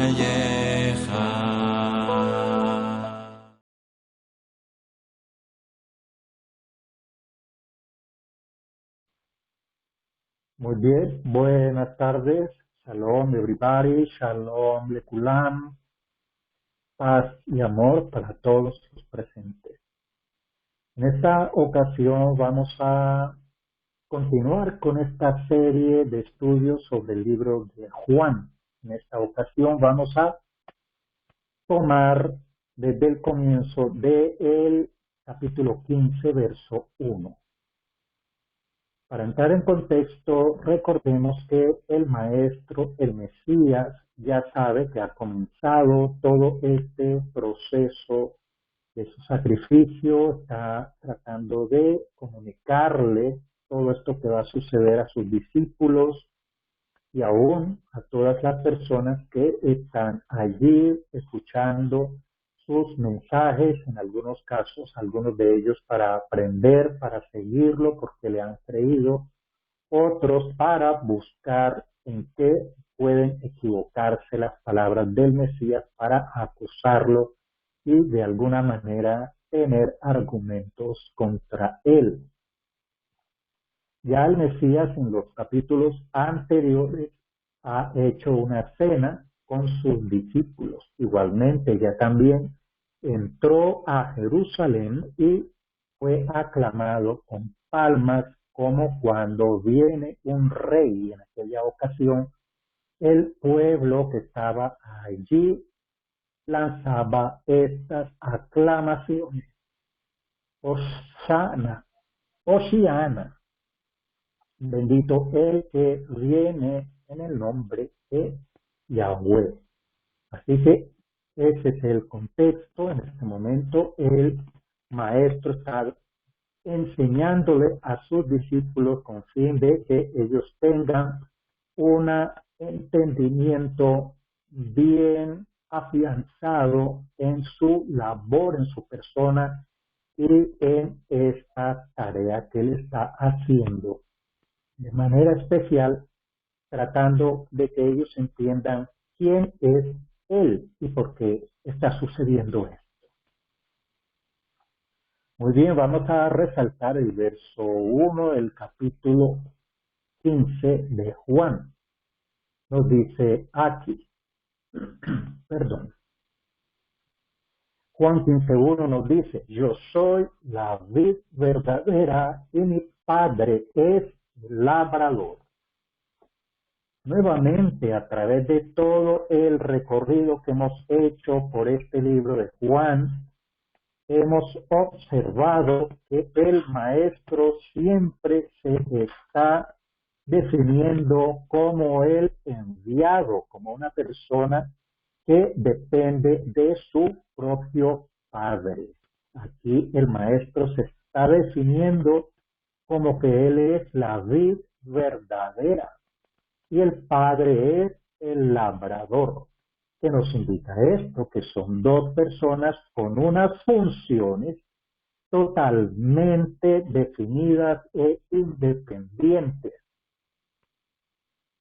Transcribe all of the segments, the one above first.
חייך. Muy bien, buenas tardes. Shalom everybody, shalom lekulam, paz y amor para todos los presentes. En esta ocasión vamos a continuar con esta serie de estudios sobre el libro de Juan. En esta ocasión vamos a tomar desde el comienzo del capítulo 15, verso 1. Para entrar en contexto, recordemos que el Maestro, el Mesías, ya sabe que ha comenzado todo este proceso de su sacrificio, está tratando de comunicarle todo esto que va a suceder a sus discípulos y aún a todas las personas que están allí escuchando sus mensajes, en algunos casos, algunos de ellos para aprender, para seguirlo porque le han creído, otros para buscar en qué pueden equivocarse las palabras del Mesías para acusarlo y de alguna manera tener argumentos contra él. Ya el Mesías en los capítulos anteriores ha hecho una cena con sus discípulos. Igualmente ya también entró a Jerusalén y fue aclamado con palmas como cuando viene un rey. En aquella ocasión el pueblo que estaba allí lanzaba estas aclamaciones. Hosanna, Hosiana, bendito el que viene en el nombre de Yahweh. Así que ese es el contexto. En este momento el maestro está enseñándole a sus discípulos con fin de que ellos tengan un entendimiento bien afianzado en su labor, en su persona y en esta tarea que él está haciendo de manera especial, tratando de que ellos entiendan quién es él y por qué está sucediendo esto. Muy bien, vamos a resaltar el verso 1 del capítulo 15 de Juan. Nos dice aquí, perdón, Juan 15:1 nos dice, yo soy la vid verdadera y mi padre es el labrador. Nuevamente, a través de todo el recorrido que hemos hecho por este libro de Juan, hemos observado que el maestro siempre se está definiendo como el enviado, como una persona que depende de su propio padre. Aquí el maestro se está definiendo como que él es la vid verdadera y el padre es el labrador. ¿Qué nos indica esto? Que son dos personas con unas funciones totalmente definidas e independientes.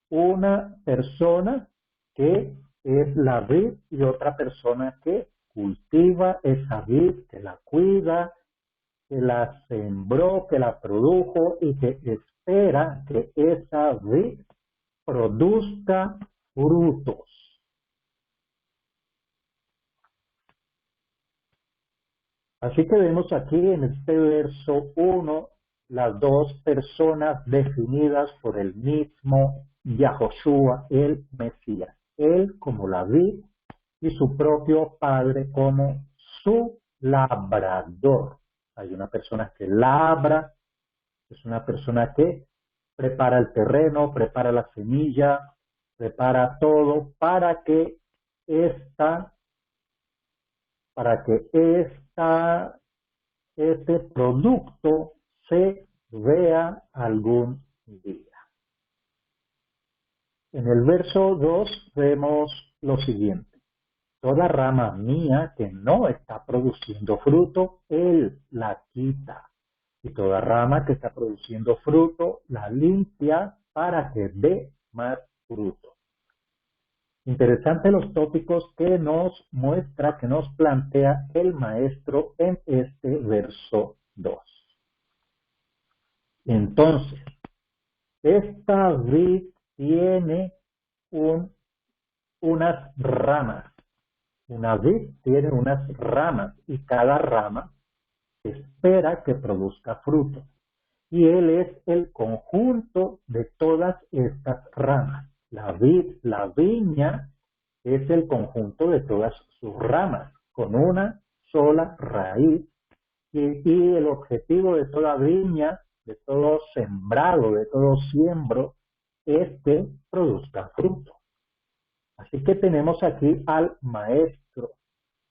Una persona que es la vid y otra persona que cultiva esa vid, que la cuida, que la sembró, que la produjo y que espera que esa vid produzca frutos. Así que vemos aquí en este verso 1 las dos personas definidas por el mismo Yahoshua, el Mesías. Él como la vid y su propio padre como su labrador. Hay una persona que labra, es una persona que prepara el terreno, prepara la semilla, prepara todo esta, para que este producto se vea algún día. En el verso 2 vemos lo siguiente. Toda rama mía que no está produciendo fruto, él la quita. Y toda rama que está produciendo fruto, la limpia para que dé más fruto. Interesantes los tópicos que nos muestra, que nos plantea el maestro en este verso 2. Entonces, esta vid tiene unas ramas. Una vid tiene unas ramas y cada rama espera que produzca fruto. Y él es el conjunto de todas estas ramas. La vid, la viña, es el conjunto de todas sus ramas, con una sola raíz. Y el objetivo de toda viña, de todo sembrado, de todo siembro, es que produzca fruto. Así que tenemos aquí al maestro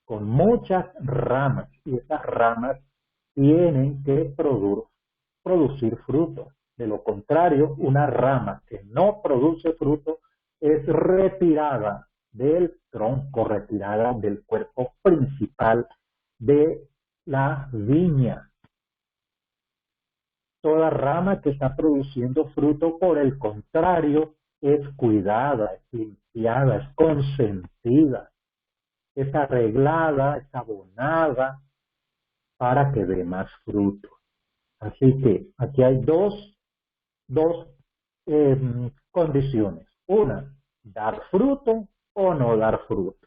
con muchas ramas y esas ramas tienen que producir fruto. De lo contrario, una rama que no produce fruto es retirada del tronco, retirada del cuerpo principal de la viña. Toda rama que está produciendo fruto, por el contrario, es cuidada, es limpiada, es consentida, es arreglada, es abonada para que dé más fruto. Así que aquí hay dos condiciones. Una, dar fruto o no dar fruto.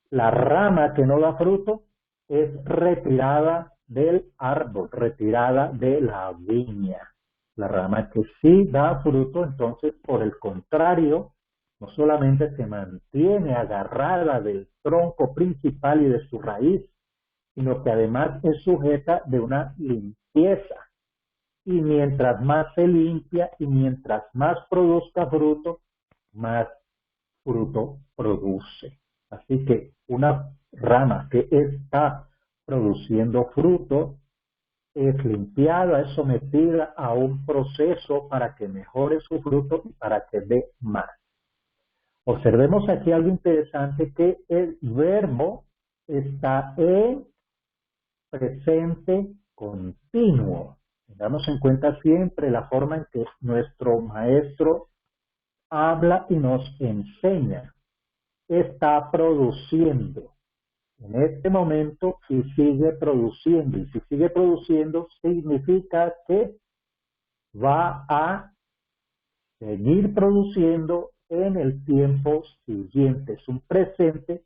La rama que no da fruto es retirada del árbol, retirada de la viña. La rama que sí da fruto, entonces, por el contrario, no solamente se mantiene agarrada del tronco principal y de su raíz, sino que además es sujeta de una limpieza. Y mientras más se limpia y mientras más produzca fruto, más fruto produce. Así que una rama que está produciendo fruto es limpiada, es sometida a un proceso para que mejore su fruto y para que dé más. Observemos aquí algo interesante, que el verbo está en presente continuo. Tengamos en cuenta siempre la forma en que nuestro maestro habla y nos enseña. Está produciendo en este momento y sigue produciendo. Y si sigue produciendo, significa que va a seguir produciendo en el tiempo siguiente. Es un presente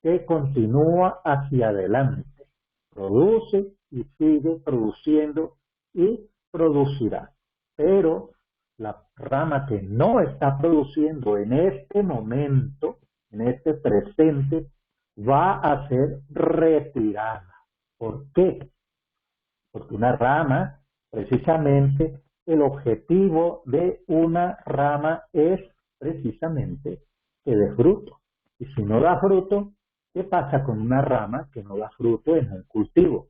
que continúa hacia adelante. Produce y sigue produciendo y producirá. Pero la rama que no está produciendo en este momento, en este presente, va a ser retirada. ¿Por qué? Porque una rama, precisamente, el objetivo de una rama es precisamente que dé fruto. Y si no da fruto, ¿qué pasa con una rama que no da fruto en un cultivo?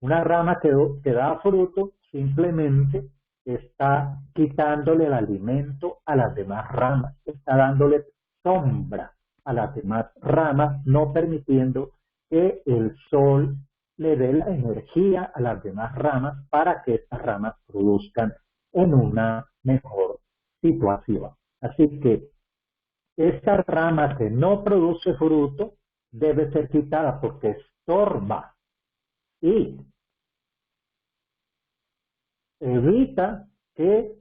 Una rama que da fruto simplemente está quitándole el alimento a las demás ramas, está dándole sombra a las demás ramas, no permitiendo que el sol le dé la energía a las demás ramas para que estas ramas produzcan en una mejor situación. Así que esta rama que no produce fruto debe ser quitada porque estorba y evita que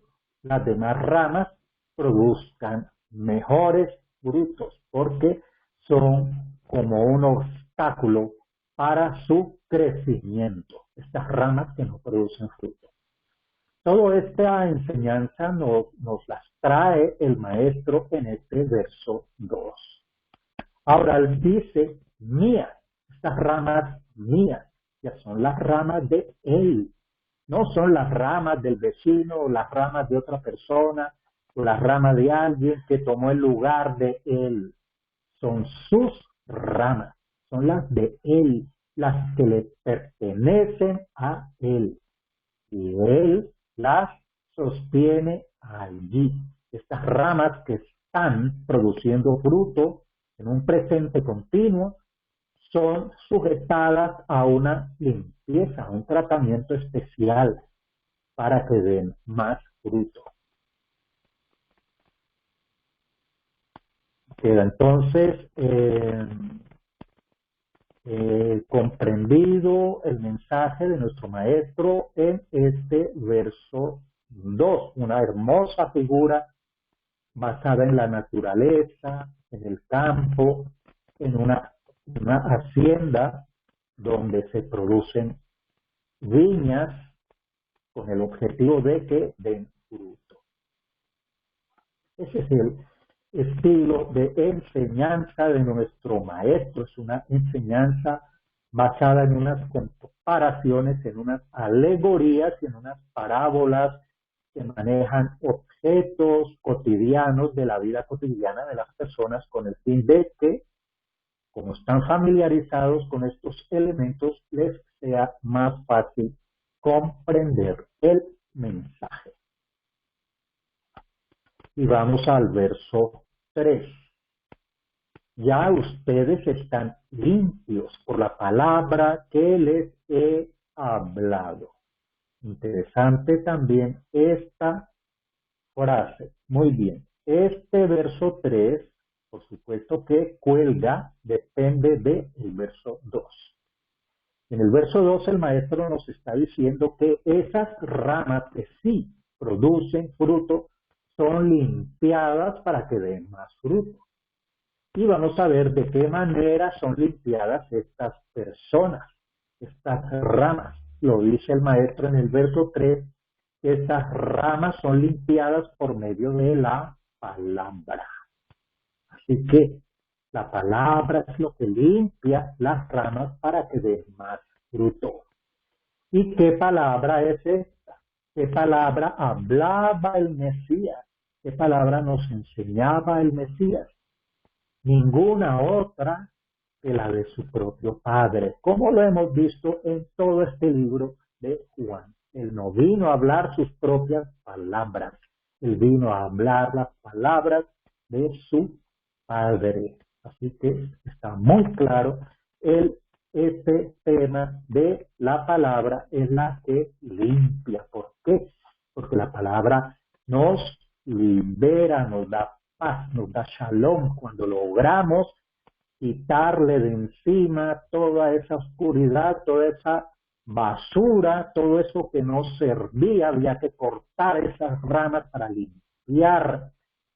las demás ramas produzcan mejores frutos, porque son como un obstáculo para su crecimiento, estas ramas que no producen fruto. Toda esta enseñanza nos las trae el maestro en este verso 2. Ahora él dice, mías, estas ramas mías, ya son las ramas de él. No son las ramas del vecino o las ramas de otra persona o las ramas de alguien que tomó el lugar de él. Son sus ramas, son las de él, las que le pertenecen a él. Y él las sostiene allí. Estas ramas que están produciendo fruto en un presente continuo son sujetadas a una limpieza, a un tratamiento especial para que den más fruto. Queda entonces comprendido el mensaje de nuestro maestro en este verso 2, una hermosa figura basada en la naturaleza, en el campo, en una hacienda donde se producen viñas con el objetivo de que den fruto. Ese es el estilo de enseñanza de nuestro maestro. Es una enseñanza basada en unas comparaciones, en unas alegorías y en unas parábolas que manejan objetos cotidianos de la vida cotidiana de las personas con el fin de que, como están familiarizados con estos elementos, les sea más fácil comprender el mensaje. Y vamos al verso 3. Ya ustedes están limpios por la palabra que les he hablado. Interesante también esta frase. Muy bien. Este verso 3, por supuesto que cuelga, depende del verso 2. En el verso 2 el maestro nos está diciendo que esas ramas que sí producen fruto son limpiadas para que den más fruto. Y vamos a ver de qué manera son limpiadas estas personas, estas ramas. Lo dice el maestro en el verso 3, estas ramas son limpiadas por medio de la palabra. Así que la palabra es lo que limpia las ramas para que den más fruto. ¿Y qué palabra es esta? ¿Qué palabra hablaba el Mesías? ¿Qué palabra nos enseñaba el Mesías? Ninguna otra que la de su propio Padre, como lo hemos visto en todo este libro de Juan. Él no vino a hablar sus propias palabras, él vino a hablar las palabras de su Padre. Así que está muy claro, este tema de la palabra es la que limpia. ¿Por qué? Porque la palabra nos libera, nos da paz, nos da shalom cuando logramos quitarle de encima toda esa oscuridad, toda esa basura, todo eso que no servía. Había que cortar esas ramas para limpiar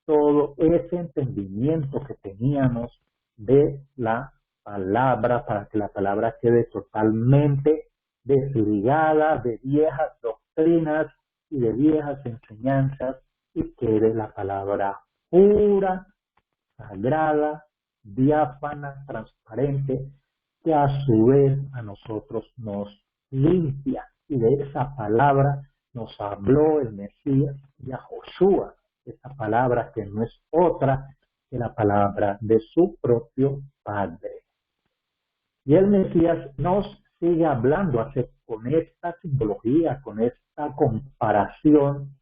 todo ese entendimiento que teníamos de la palabra, para que la palabra quede totalmente desligada de viejas doctrinas y de viejas enseñanzas y quede la palabra pura, sagrada, diáfana, transparente, que a su vez a nosotros nos limpia. Y de esa palabra nos habló el Mesías, Yahoshua, esa palabra que no es otra que la palabra de su propio Padre. Y el Mesías nos sigue hablando con esta simbología, con esta comparación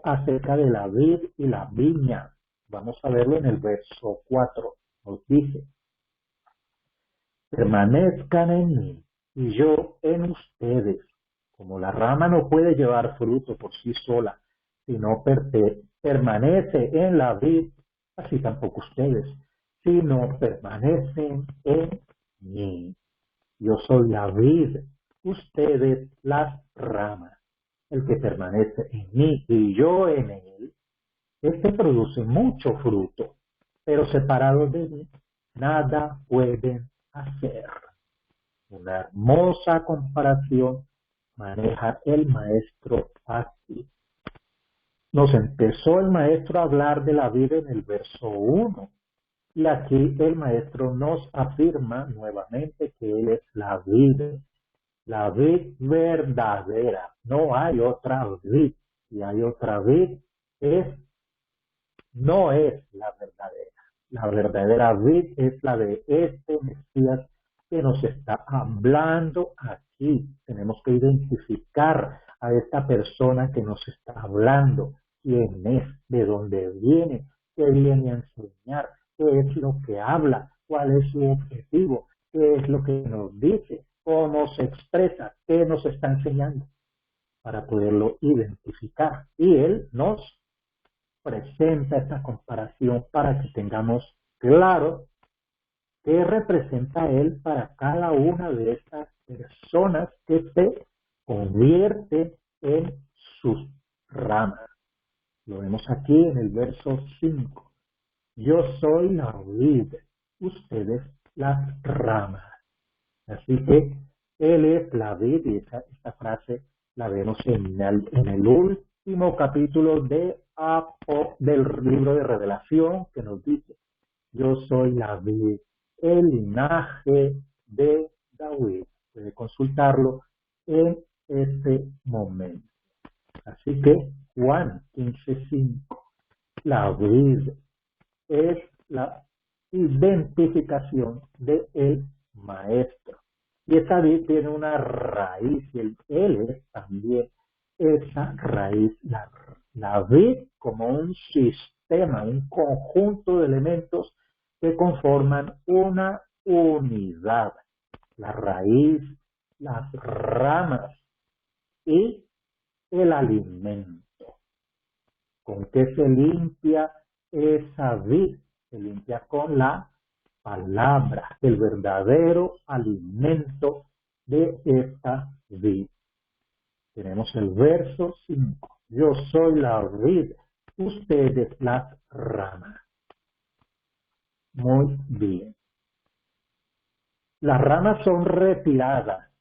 acerca de la vid y la viña. Vamos a verlo en el verso 4. Nos dice: permanezcan en mí y yo en ustedes. Como la rama no puede llevar fruto por sí sola, sino permanece en la vid, así tampoco ustedes, sino permanecen en mí. Yo soy la vid, ustedes las ramas. El que permanece en mí y yo en él, este produce mucho fruto, pero separados de mí, nada pueden hacer. Una hermosa comparación maneja el maestro aquí. Nos empezó el maestro a hablar de la vida en el verso 1. Y aquí el maestro nos afirma nuevamente que él es la vid verdadera. No hay otra vid. Si hay otra vid, no es la verdadera. La verdadera vid es la de este Mesías que nos está hablando aquí. Tenemos que identificar a esta persona que nos está hablando. ¿Quién es? ¿De dónde viene? ¿Qué viene a enseñar? ¿Qué es lo que habla? ¿Cuál es su objetivo? ¿Qué es lo que nos dice? ¿Cómo se expresa? ¿Qué nos está enseñando? Para poderlo identificar. Y él nos presenta esta comparación para que tengamos claro qué representa él para cada una de estas personas que se convierte en sus ramas. Lo vemos aquí en el verso 5. Yo soy la vid, ustedes las ramas. Así que él es la vid, y esta frase la vemos en el último capítulo del libro de Revelación, que nos dice: yo soy la vid, el linaje de David. Puede consultarlo en este momento. Así que Juan 15:5, la vid es la identificación del maestro. Y esa vid tiene una raíz, y él es también esa raíz. La vid como un sistema, un conjunto de elementos que conforman una unidad. La raíz, las ramas y el alimento. ¿Con qué se limpia esa vid? Se limpia con la palabra, el verdadero alimento de esta vid. Tenemos el verso 5. Yo soy la vid, ustedes las ramas. Muy bien. Las ramas son retiradas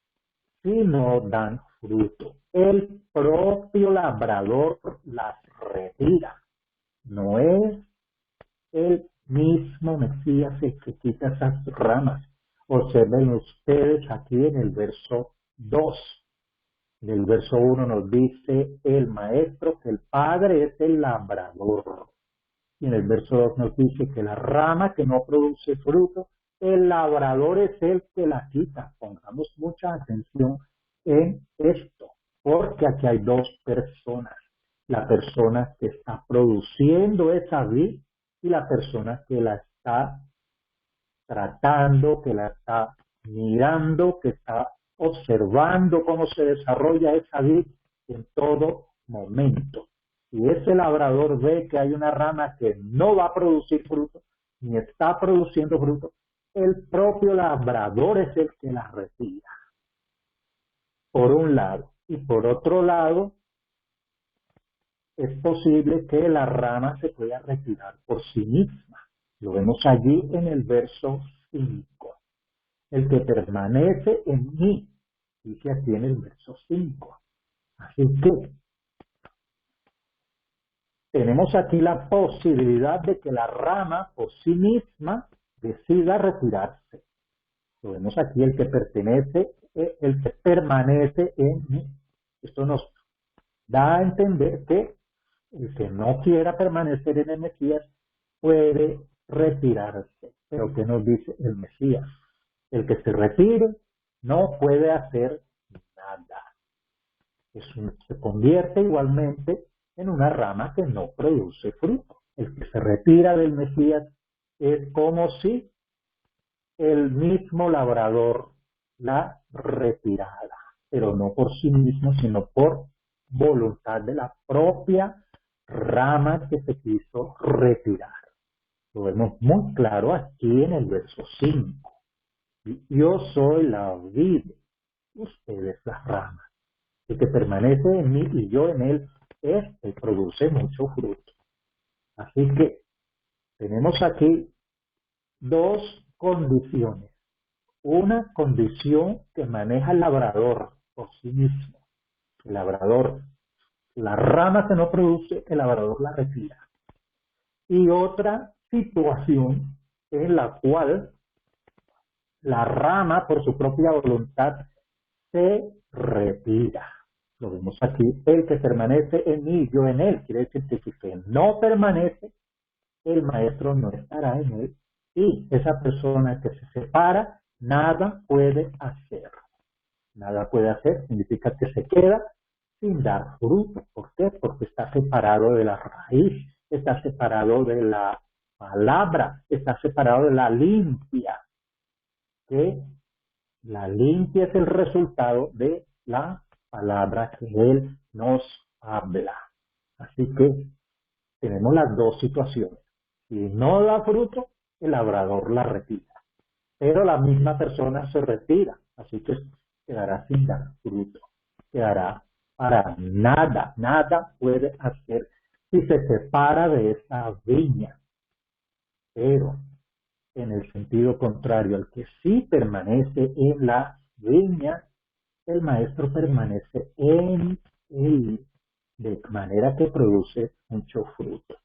si no dan fruto. El propio labrador las retira. No es el mismo Mesías el que quita esas ramas. Observen ustedes aquí en el verso 2. En el verso 1 nos dice el maestro que el padre es el labrador. Y en el verso 2 nos dice que la rama que no produce fruto, el labrador es el que la quita. Pongamos mucha atención en esto, porque aquí hay dos personas. La persona que está produciendo esa vid y la persona que la está tratando, que la está mirando, que está observando cómo se desarrolla esa vid en todo momento. Si ese labrador ve que hay una rama que no va a producir fruto, ni está produciendo fruto, el propio labrador es el que la retira, por un lado. Y por otro lado, es posible que la rama se pueda retirar por sí misma. Lo vemos allí en el verso 5. El que permanece en mí, dice aquí en el verso 5. Así que tenemos aquí la posibilidad de que la rama por sí misma decida retirarse. Lo vemos aquí, el que permanece en mí. Esto nos da a entender que el que no quiera permanecer en el Mesías puede retirarse. Pero ¿qué nos dice el Mesías? El que se retire no puede hacer nada. Se convierte igualmente en una rama que no produce fruto. El que se retira del Mesías es como si el mismo labrador la retirara, pero no por sí mismo, sino por voluntad de la propia rama que se quiso retirar. Lo vemos muy claro aquí en el verso 5. Yo soy la vid, ustedes las ramas. El que permanece en mí y yo en él, este produce mucho fruto. Así que tenemos aquí dos condiciones. Una condición que maneja el labrador por sí mismo. El labrador, la rama que no produce, el labrador la retira. Y otra situación en la cual la rama, por su propia voluntad, se retira. Lo vemos aquí, el que permanece en mí, yo en él. Quiere decir que si usted no permanece, el maestro no estará en él. Y esa persona que se separa, nada puede hacer. Nada puede hacer significa que se queda sin dar fruto. ¿Por qué? Porque está separado de la raíz, está separado de la palabra, está separado de la limpia. Que la limpia es el resultado de la palabra que Él nos habla. Así que tenemos las dos situaciones. Si no da fruto, el labrador la retira. Pero la misma persona se retira, así que quedará sin dar fruto, quedará para nada, nada puede hacer si se separa de esa viña. Pero en el sentido contrario, al que sí permanece en la viña, el maestro permanece en él, de manera que produce mucho fruto.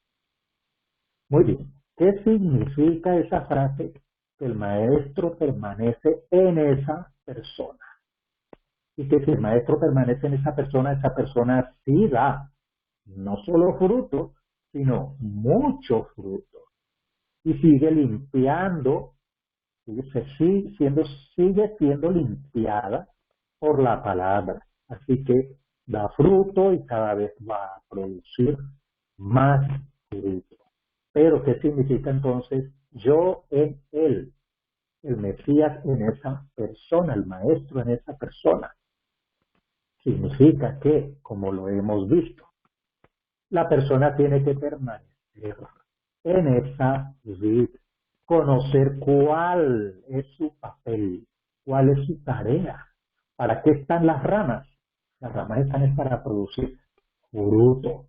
Muy bien, ¿qué significa esa frase? Que el maestro permanece en esa persona. Y que si el maestro permanece en esa persona sí da no solo fruto, sino mucho fruto. Y sigue limpiando, sigue siendo limpiada por la palabra. Así que da fruto y cada vez va a producir más fruto. Pero, ¿qué significa entonces yo en él? El Mesías en esa persona, el Maestro en esa persona. Significa que, como lo hemos visto, la persona tiene que permanecer en esa vida, conocer cuál es su papel, cuál es su tarea, para qué están las ramas. Las ramas están para producir fruto.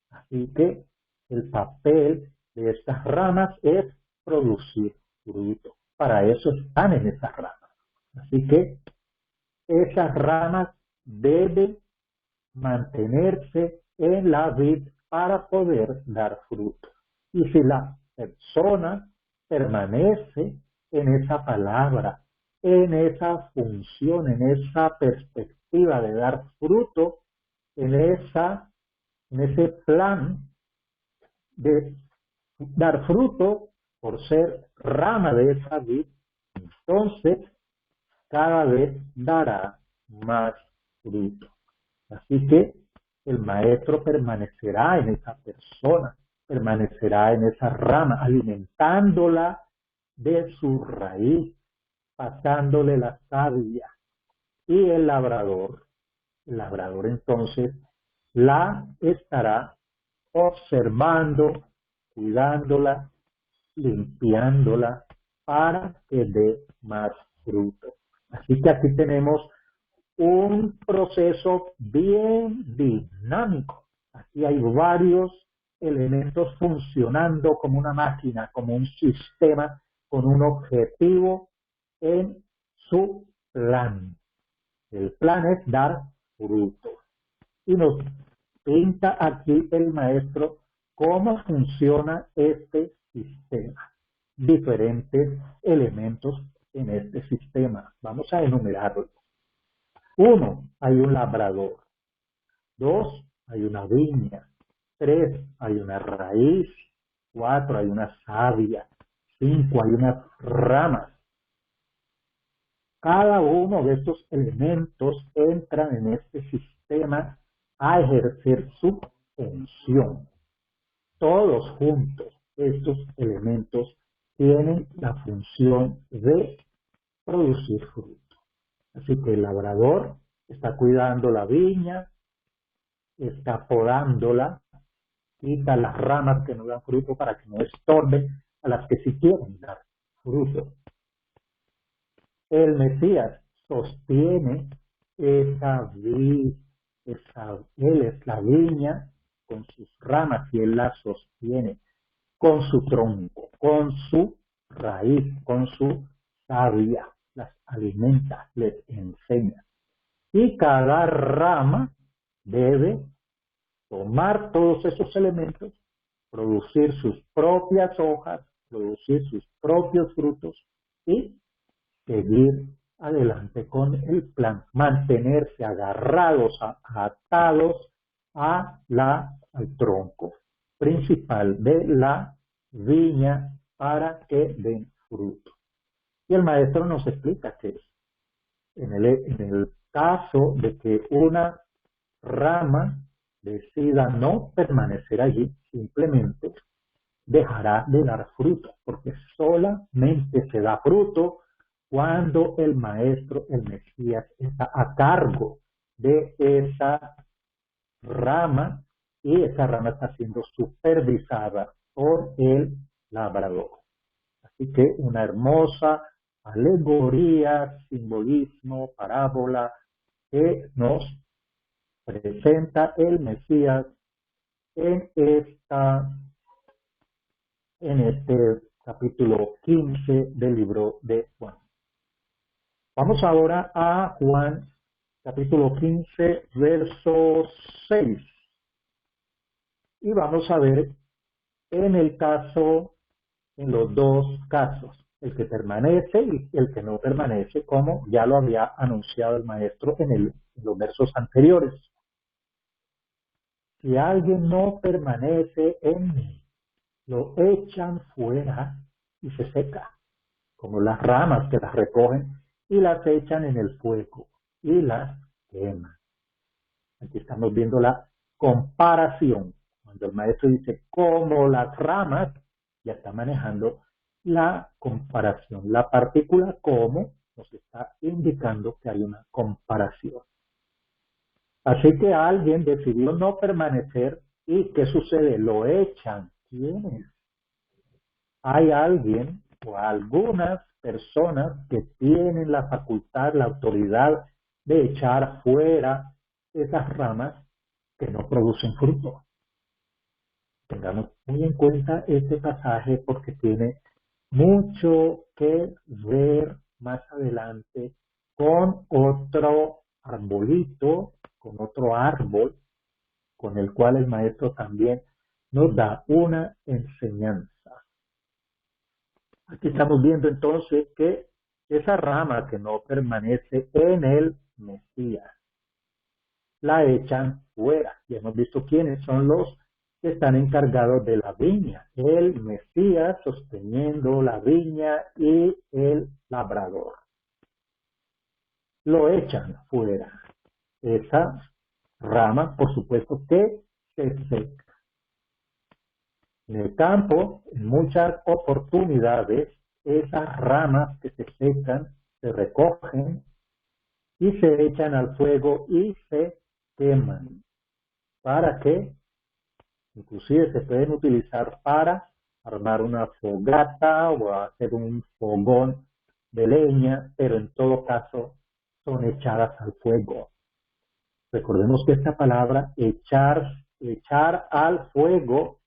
Así que el papel de estas ramas es producir fruto. Para eso están en esas ramas. Así que esas ramas deben mantenerse en la vid para poder dar fruto. Y si la persona permanece en esa palabra, en esa función, en esa perspectiva de dar fruto, en ese plan de dar fruto por ser rama de esa vid, entonces cada vez dará más fruto. Así que el maestro permanecerá en esa persona, permanecerá en esa rama, alimentándola de su raíz, pasándole la savia. Y el labrador entonces la estará observando, cuidándola, limpiándola para que dé más fruto. Así que aquí tenemos un proceso bien dinámico. Aquí hay varios elementos funcionando como una máquina, como un sistema con un objetivo en su plan. El plan es dar fruto. Y nos pinta aquí el maestro cómo funciona este sistema. Diferentes elementos en este sistema. Vamos a enumerarlos. 1, hay un labrador. 2, hay una viña. 3, hay una raíz. 4, hay una savia. 5, hay unas ramas. Cada uno de estos elementos entran en este sistema a ejercer su función. Todos juntos, estos elementos tienen la función de producir fruto. Así que el labrador está cuidando la viña, está podándola, quita las ramas que no dan fruto para que no estorben a las que sí quieren dar fruto. El Mesías sostiene esa vid, él es la viña con sus ramas y él la sostiene con su tronco, con su raíz, con su savia, las alimenta, les enseña. Y cada rama debe tomar todos esos elementos, producir sus propias hojas, producir sus propios frutos y seguir adelante con el plan, mantenerse agarrados, atados al tronco principal de la viña para que den fruto. Y el maestro nos explica que en el caso de que una rama decida no permanecer allí, simplemente dejará de dar fruto, porque solamente se da fruto cuando el maestro, el Mesías, está a cargo de esa rama y esa rama está siendo supervisada por el labrador. Así que una hermosa alegoría, simbolismo, parábola que nos presenta el Mesías en este capítulo 15 del libro de Juan. Vamos ahora a Juan, capítulo 15, verso 6. Y vamos a ver en los dos casos, el que permanece y el que no permanece, como ya lo había anunciado el maestro en los versos anteriores. Si alguien no permanece en mí, lo echan fuera y se seca, como las ramas que las recogen y las echan en el fuego y las queman. Aquí estamos viendo la comparación. Cuando el maestro dice como las ramas, ya está manejando la comparación. La partícula como nos está indicando que hay una comparación. Así que alguien decidió no permanecer y ¿qué sucede? Lo echan. ¿Quién es? Hay alguien o algunas personas que tienen la facultad, la autoridad de echar fuera esas ramas que no producen fruto. Tengamos muy en cuenta este pasaje porque tiene mucho que ver más adelante con otro arbolito, con otro árbol, con el cual el maestro también nos da una enseñanza. Aquí estamos viendo entonces que esa rama que no permanece en el Mesías, la echan fuera. Y hemos visto quiénes son los que están encargados de la viña. El Mesías sosteniendo la viña y el labrador. Lo echan fuera. Esa rama, por supuesto, que se seca. En el campo, en muchas oportunidades, esas ramas que se secan, se recogen y se echan al fuego y se queman. ¿Para qué? Inclusive se pueden utilizar para armar una fogata o hacer un fogón de leña, pero en todo caso son echadas al fuego. Recordemos que esta palabra echar al fuego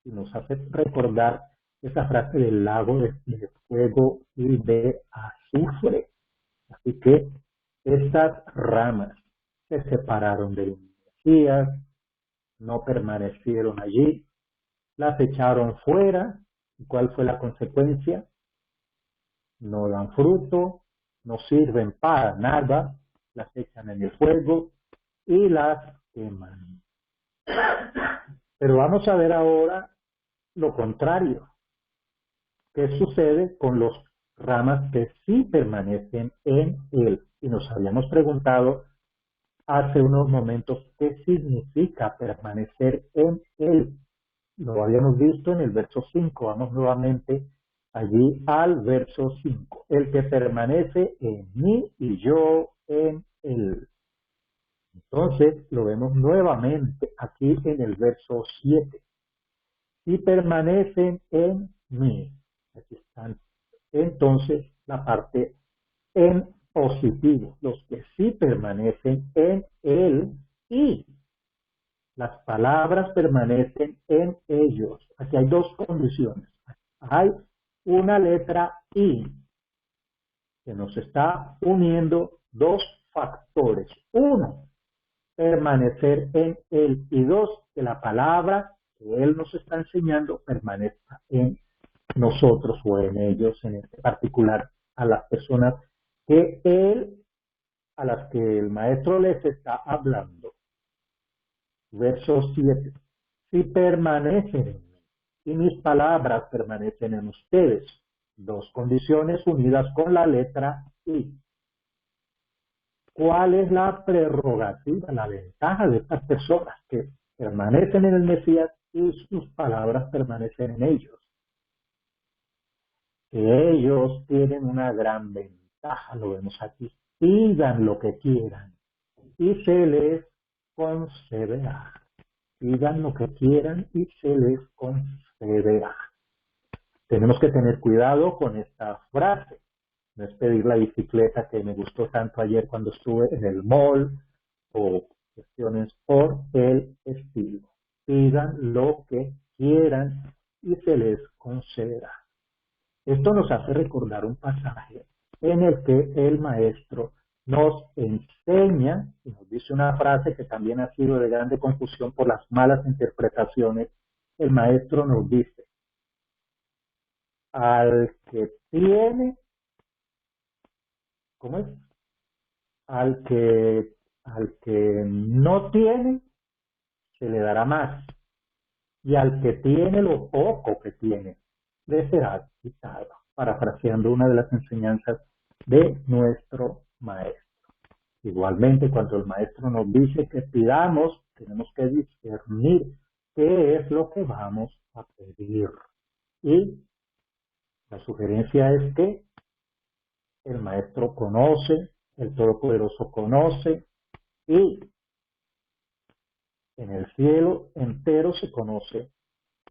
nos hace recordar esa frase del lago de fuego y de azufre. Así que estas ramas se separaron del Mesías, no permanecieron allí, las echaron fuera. ¿Y cuál fue la consecuencia? No dan fruto, no sirven para nada, las echan en el fuego y las queman. Pero vamos a ver ahora lo contrario. ¿Qué sucede con las ramas que sí permanecen en él? Y nos habíamos preguntado hace unos momentos qué significa permanecer en él. Lo habíamos visto en el verso 5. Vamos nuevamente allí al verso 5. El que permanece en mí y yo en él. Entonces lo vemos nuevamente aquí en el verso 7. Si permanecen en mí. Aquí están entonces la parte en positivo. Los que sí permanecen en él y las palabras permanecen en ellos. Aquí hay dos condiciones. Hay una letra I que nos está uniendo dos factores. Uno, permanecer en él. Y dos, que la palabra que él nos está enseñando permanezca en nosotros o en ellos, en este particular, a las personas a las que el maestro les está hablando. Verso 7. Si permanecen en mí y mis palabras permanecen en ustedes. Dos condiciones unidas con la letra I. ¿Cuál es la prerrogativa, la ventaja de estas personas que permanecen en el Mesías y sus palabras permanecen en ellos? Que ellos tienen una gran ventaja, lo vemos aquí. Pidan lo que quieran y se les concederá. Pidan lo que quieran y se les concederá. Tenemos que tener cuidado con esta frase. No es pedir la bicicleta que me gustó tanto ayer cuando estuve en el mall o cuestiones por el estilo. Pidan lo que quieran y se les concederá. Esto nos hace recordar un pasaje en el que el maestro nos enseña y nos dice una frase que también ha sido de grande confusión por las malas interpretaciones. El maestro nos dice, al que tiene, ¿cómo es? Al que, al que no tiene, se le dará más. Y al que tiene lo poco que tiene, le será quitado. Parafraseando una de las enseñanzas de nuestro maestro. Igualmente, cuando el maestro nos dice que pidamos, tenemos que discernir qué es lo que vamos a pedir. Y la sugerencia es que el maestro conoce, el Todopoderoso conoce, y en el cielo entero se conoce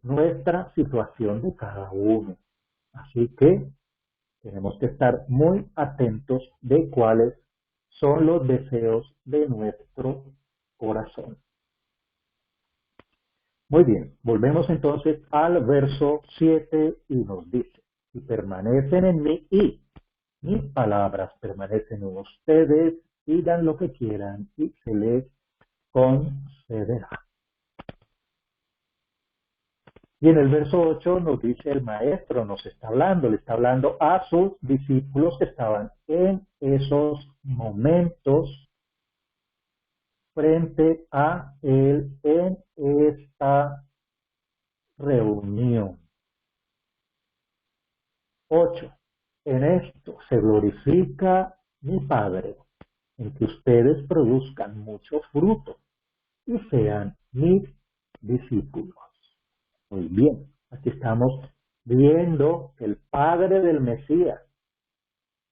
nuestra situación de cada uno. Así que tenemos que estar muy atentos de cuáles son los deseos de nuestro corazón. Muy bien, volvemos entonces al verso 7 y nos dice, y permanecen en mí y mis palabras permanecen en ustedes, pidan lo que quieran y se les concederá. Y en el verso 8 nos dice el maestro, nos está hablando, le está hablando a sus discípulos que estaban en esos momentos frente a él en esta reunión. 8. En esto se glorifica mi Padre, en que ustedes produzcan mucho fruto y sean mis discípulos. Muy bien, aquí estamos viendo que el Padre del Mesías,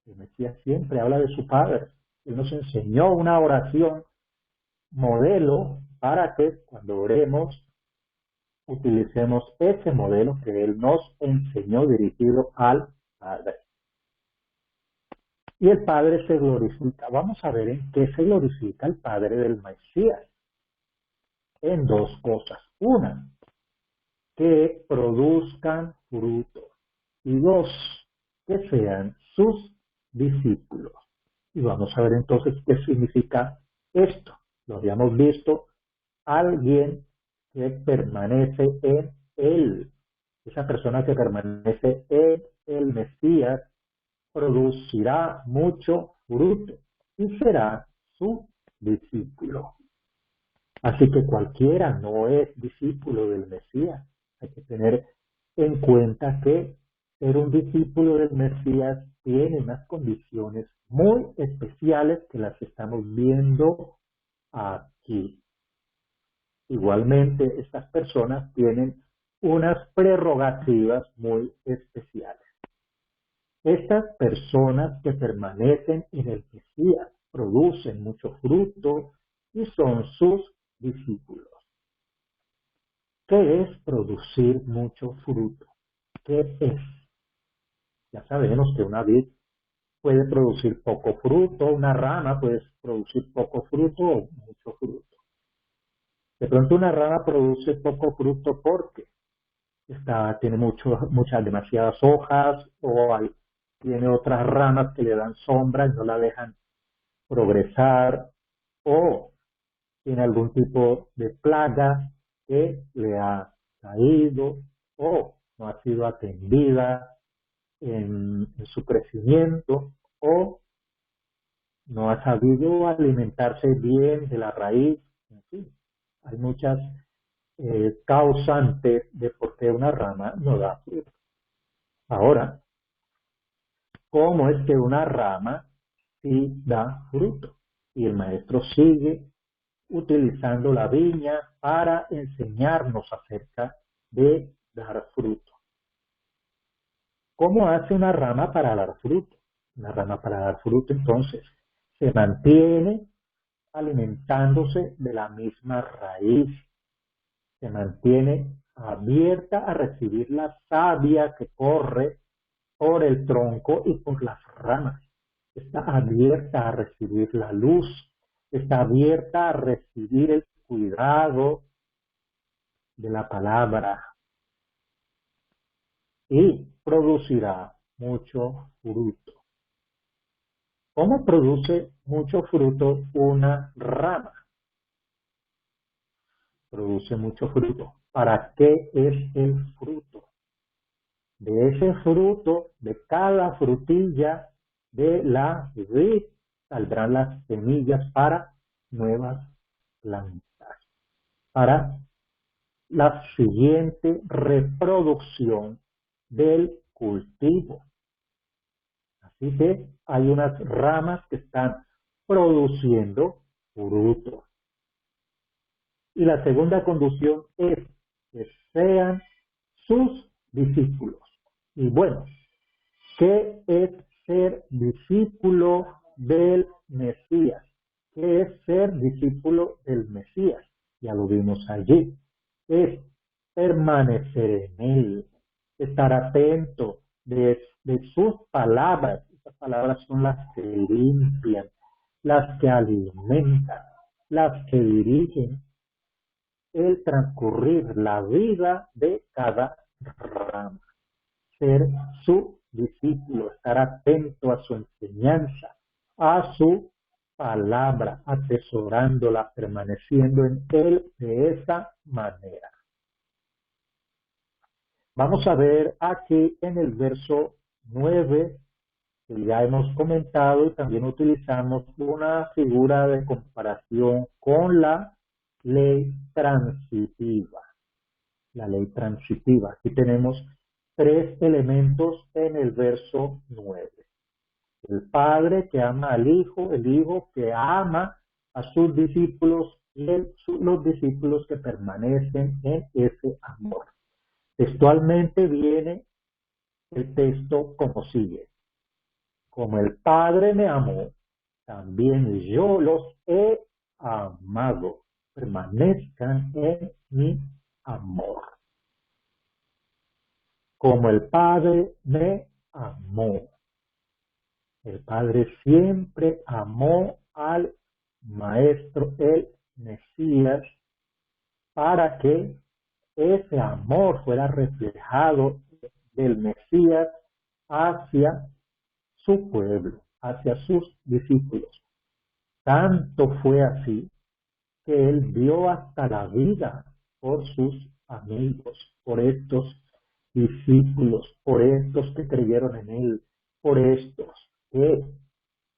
el Mesías siempre habla de su Padre. Él nos enseñó una oración modelo para que cuando oremos utilicemos ese modelo que Él nos enseñó dirigido al Padre. Y el Padre se glorifica. Vamos a ver en qué se glorifica el Padre del Mesías. En dos cosas. Una, que produzcan fruto. Y dos, que sean sus discípulos. Y vamos a ver entonces qué significa esto. Lo habíamos visto, alguien que permanece en Él. Esa persona que permanece en el Mesías producirá mucho fruto y será su discípulo. Así que cualquiera no es discípulo del Mesías. Hay que tener en cuenta que ser un discípulo del Mesías tiene unas condiciones muy especiales que las estamos viendo aquí. Igualmente, estas personas tienen unas prerrogativas muy especiales. Estas personas que permanecen en el Mesías producen mucho fruto y son sus discípulos. ¿Qué es producir mucho fruto? ¿Qué es? Ya sabemos que una vid puede producir poco fruto, una rama puede producir poco fruto o mucho fruto. De pronto una rama produce poco fruto porque tiene muchas, demasiadas hojas o tiene otras ramas que le dan sombra y no la dejan progresar o tiene algún tipo de plaga que le ha caído o no ha sido atendida en su crecimiento o no ha sabido alimentarse bien de la raíz. En fin, hay muchas causantes de por qué una rama no da fruto. Ahora, ¿cómo es que una rama sí da fruto? Y el maestro sigue utilizando la viña para enseñarnos acerca de dar fruto. ¿Cómo hace una rama para dar fruto? Una rama para dar fruto, entonces, se mantiene alimentándose de la misma raíz, se mantiene abierta a recibir la savia que corre por el tronco y por las ramas. Está abierta a recibir la luz, está abierta a recibir el cuidado de la palabra y producirá mucho fruto. ¿Cómo produce mucho fruto una rama? Produce mucho fruto. ¿Para qué es el fruto? De ese fruto, de cada frutilla de la vid, saldrán las semillas para nuevas plantas, para la siguiente reproducción del cultivo. Así que hay unas ramas que están produciendo frutos. Y la segunda condición es que sean sus discípulos. Y bueno, ¿qué es ser discípulo del Mesías? ¿Qué es ser discípulo del Mesías? Ya lo vimos allí. Es permanecer en él, estar atento de sus palabras. Estas palabras son las que limpian, las que alimentan, las que dirigen el transcurrir la vida de cada rama. Ser su discípulo, estar atento a su enseñanza, a su palabra, atesorándola, permaneciendo en él de esa manera. Vamos a ver aquí en el verso 9, que ya hemos comentado, y también utilizamos una figura de comparación con la ley transitiva. La ley transitiva. Aquí tenemos tres elementos en el verso 9. El Padre que ama al Hijo, el Hijo que ama a sus discípulos y los discípulos que permanecen en ese amor. Textualmente viene el texto como sigue. Como el Padre me amó, también yo los he amado. Permanezcan en mi amor. Como el Padre me amó. El Padre siempre amó al Maestro, el Mesías, para que ese amor fuera reflejado del Mesías hacia su pueblo, hacia sus discípulos. Tanto fue así que él dio hasta la vida por sus amigos, por estos discípulos, por estos que creyeron en él, por estos que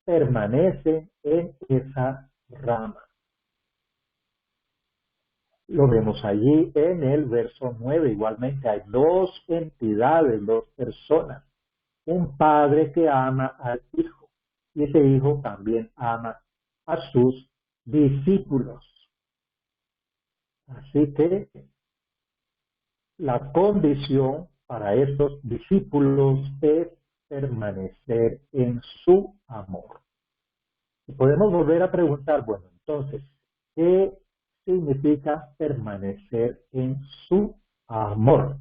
permanecen en esa rama. Lo vemos allí en el verso 9. Igualmente hay dos entidades, dos personas. Un padre que ama al hijo y ese hijo también ama a sus discípulos. Así que la condición para estos discípulos es permanecer en su amor. Y podemos volver a preguntar, bueno, entonces, ¿qué significa permanecer en su amor?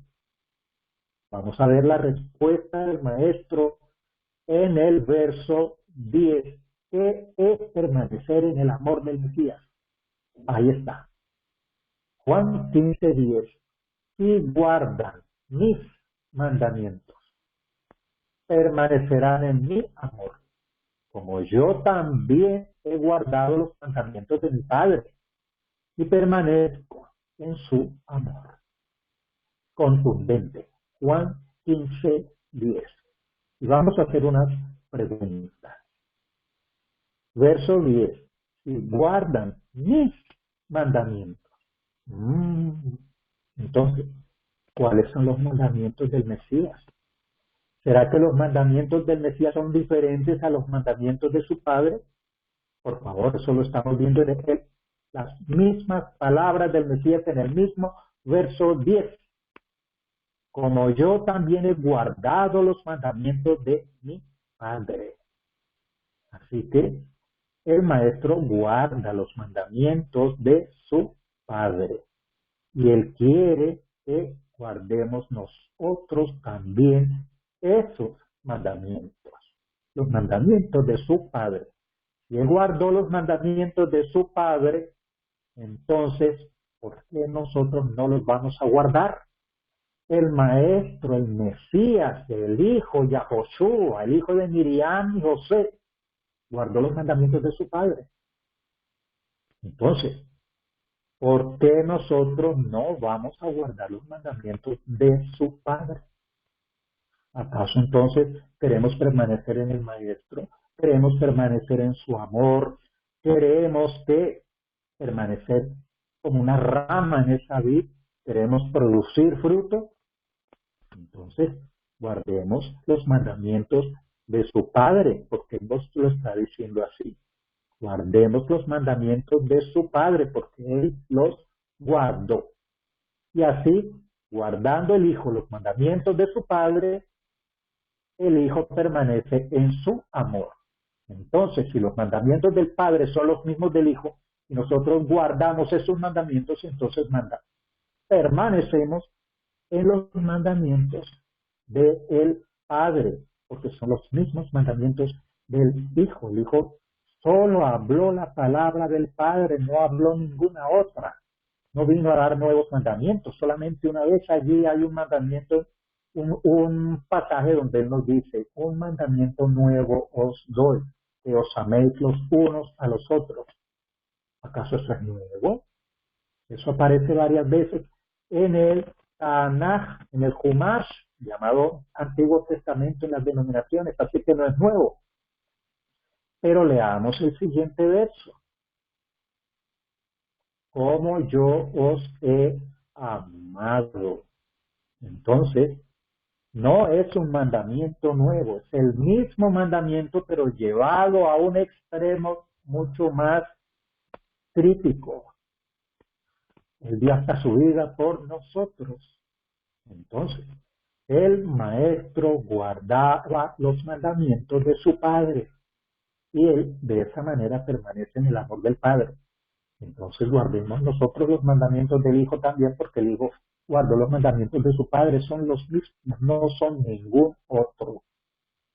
Vamos a ver la respuesta del maestro en el verso 10. ¿Qué es permanecer en el amor del Mesías? Ahí está. Juan 15:10. Y guardan mis mandamientos, permanecerán en mi amor, como yo también he guardado los mandamientos de mi Padre y permanezco en su amor. Contundente. Juan 15:10. Y vamos a hacer unas preguntas. Verso 10. Si guardan mis mandamientos. Entonces, ¿cuáles son los mandamientos del Mesías? ¿Será que los mandamientos del Mesías son diferentes a los mandamientos de su Padre? Por favor, eso lo estamos viendo en las mismas palabras del Mesías en el mismo verso 10. Como yo también he guardado los mandamientos de mi Padre. Así que el maestro guarda los mandamientos de su Padre. Y él quiere que guardemos nosotros también esos mandamientos, los mandamientos de su Padre. Si Él guardó los mandamientos de su Padre, entonces, ¿por qué nosotros no los vamos a guardar? El Maestro, el Mesías, el Hijo, Yahoshua, el hijo de Miriam y José, guardó los mandamientos de su Padre. Entonces, ¿por qué nosotros no vamos a guardar los mandamientos de su Padre? ¿Acaso entonces queremos permanecer en el Maestro? ¿Queremos permanecer en su amor? ¿Queremos permanecer como una rama en esa vid? ¿Queremos producir fruto? Entonces, guardemos los mandamientos de su Padre, porque Él nos lo está diciendo así. Guardemos los mandamientos de su Padre, porque Él los guardó. Y así, guardando el Hijo los mandamientos de su Padre, el Hijo permanece en su amor. Entonces, si los mandamientos del Padre son los mismos del Hijo, y nosotros guardamos esos mandamientos, entonces permanecemos en los mandamientos del Padre, porque son los mismos mandamientos del Hijo. El Hijo solo habló la palabra del Padre, no habló ninguna otra. No vino a dar nuevos mandamientos, solamente una vez allí hay un mandamiento, un pasaje donde Él nos dice, un mandamiento nuevo os doy, que os améis los unos a los otros. ¿Acaso eso es nuevo? Eso aparece varias veces en el Tanaj, en el Humash, llamado Antiguo Testamento en las denominaciones, así que no es nuevo. Pero leamos el siguiente verso. Como yo os he amado. Entonces, no es un mandamiento nuevo, es el mismo mandamiento, pero llevado a un extremo mucho más crítico. Él dio hasta su vida por nosotros. Entonces, el Maestro guardaba los mandamientos de su Padre y él de esa manera permanece en el amor del Padre. Entonces guardemos nosotros los mandamientos del Hijo también, porque el Hijo guardó los mandamientos de su Padre, son los mismos, no son ningún otro.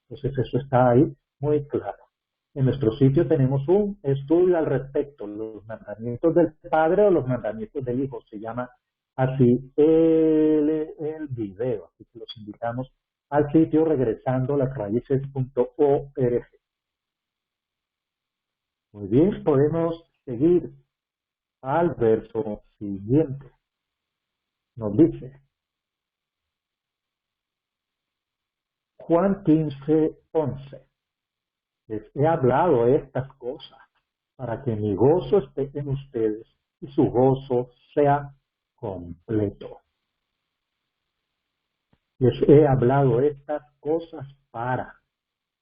Entonces eso está ahí muy claro. En nuestro sitio tenemos un estudio al respecto, los mandamientos del Padre o los mandamientos del Hijo, se llama así el video, así que los invitamos al sitio regresandolasraíces.org. Muy bien, podemos seguir al verso siguiente. Nos dice Juan 15:11. Les he hablado estas cosas para que mi gozo esté en ustedes y su gozo sea completo. Les he hablado estas cosas para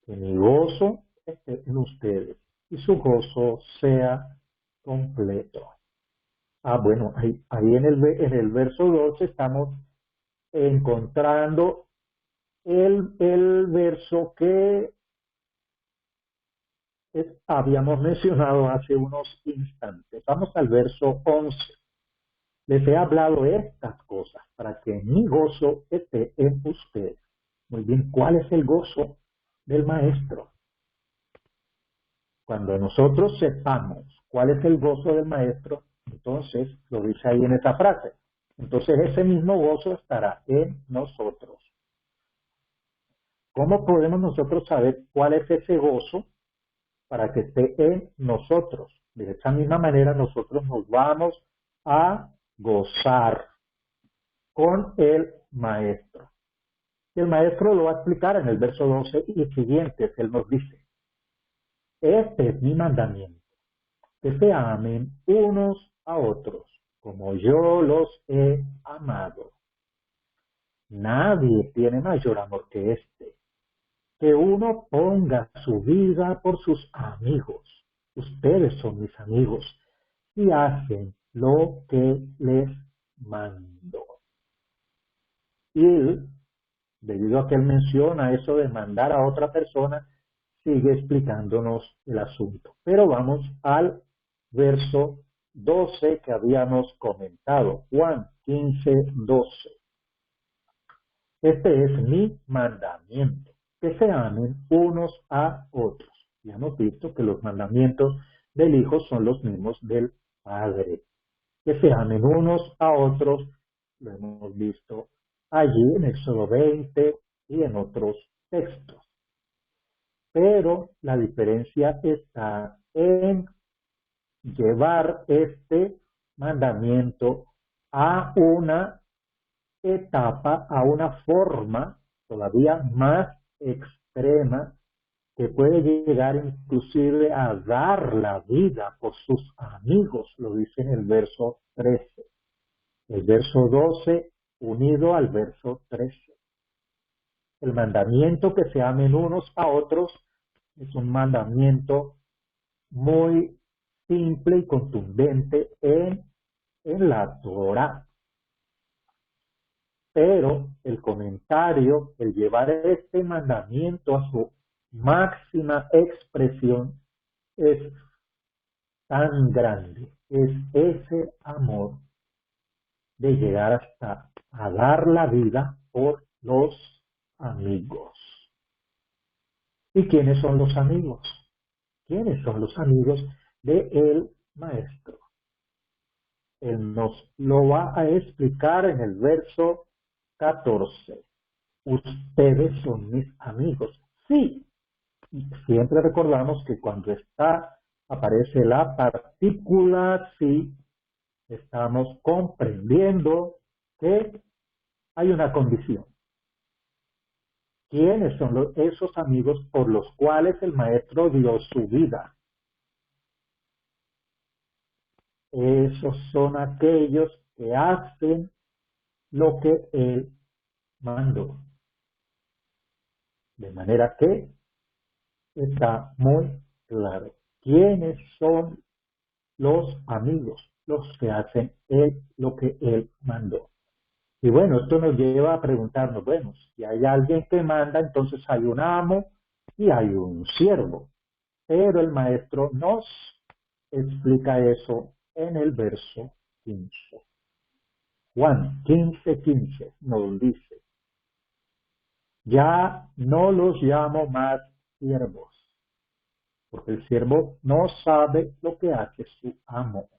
que mi gozo esté en ustedes y su gozo sea completo. Bueno, ahí en el verso 12 estamos encontrando el verso que habíamos mencionado hace unos instantes. Vamos al verso 11. Les he hablado estas cosas para que mi gozo esté en ustedes. Muy bien, ¿cuál es el gozo del Maestro? Cuando nosotros sepamos cuál es el gozo del Maestro, entonces lo dice ahí en esa frase. Entonces ese mismo gozo estará en nosotros. ¿Cómo podemos nosotros saber cuál es ese gozo para que esté en nosotros? De esa misma manera nosotros nos vamos a gozar con el Maestro. Y el Maestro lo va a explicar en el verso 12 y siguientes. Él nos dice, este es mi mandamiento, que se amen unos a otros, como yo los he amado. Nadie tiene mayor amor que este, que uno ponga su vida por sus amigos. Ustedes son mis amigos y hacen lo que les mando. Y él, debido a que él menciona eso de mandar a otra persona, sigue explicándonos el asunto. Pero vamos al verso 12 que habíamos comentado. Juan 15:12. Este es mi mandamiento, que se amen unos a otros. Ya hemos visto que los mandamientos del Hijo son los mismos del Padre. Que se amen unos a otros, lo hemos visto allí en Éxodo 20 y en otros textos. Pero la diferencia está en llevar este mandamiento a una etapa, a una forma todavía más extrema que puede llegar inclusive a dar la vida por sus amigos, lo dice en el verso 13. El verso 12 unido al verso 13. El mandamiento que se amen unos a otros es un mandamiento muy simple y contundente en la Torá. Pero el comentario, el llevar este mandamiento a su máxima expresión es tan grande, es ese amor de llegar hasta a dar la vida por los amigos. ¿Y quiénes son los amigos? ¿Quiénes son los amigos del Maestro? Él nos lo va a explicar en el verso 14. Ustedes son mis amigos. Sí, siempre recordamos que cuando aparece la partícula sí, estamos comprendiendo que hay una condición. ¿Quiénes son esos amigos por los cuales el Maestro dio su vida? Esos son aquellos que hacen lo que Él mandó. De manera que está muy claro. ¿Quiénes son los amigos? Los que hacen lo que Él mandó. Y bueno, esto nos lleva a preguntarnos, bueno, si hay alguien que manda, entonces hay un amo y hay un siervo. Pero el Maestro nos explica eso en el verso 15. Juan 15:15 nos dice, ya no los llamo más siervos, porque el siervo no sabe lo que hace su amo,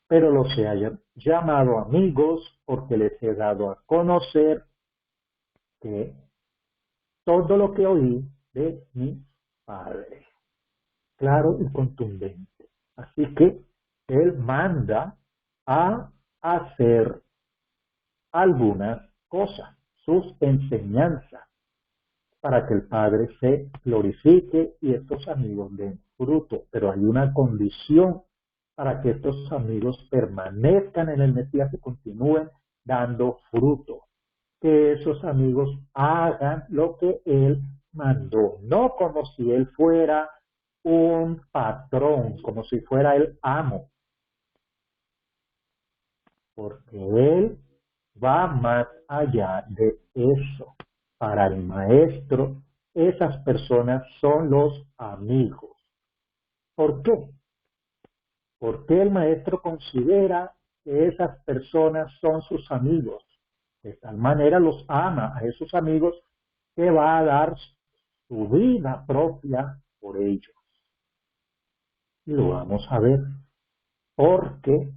pero los he llamado amigos porque les he dado a conocer que todo lo que oí de mi Padre, claro y contundente. Así que Él manda a hacer algunas cosas, sus enseñanzas, para que el Padre se glorifique y estos amigos den fruto. Pero hay una condición para que estos amigos permanezcan en el Mesías y continúen dando fruto. Que esos amigos hagan lo que Él mandó, no como si Él fuera un patrón, como si fuera el amo, porque Él va más allá de eso. Para el Maestro, esas personas son los amigos. ¿Por qué? Porque el Maestro considera que esas personas son sus amigos. De tal manera los ama a esos amigos que va a dar su vida propia por ellos. Y lo vamos a ver. Porque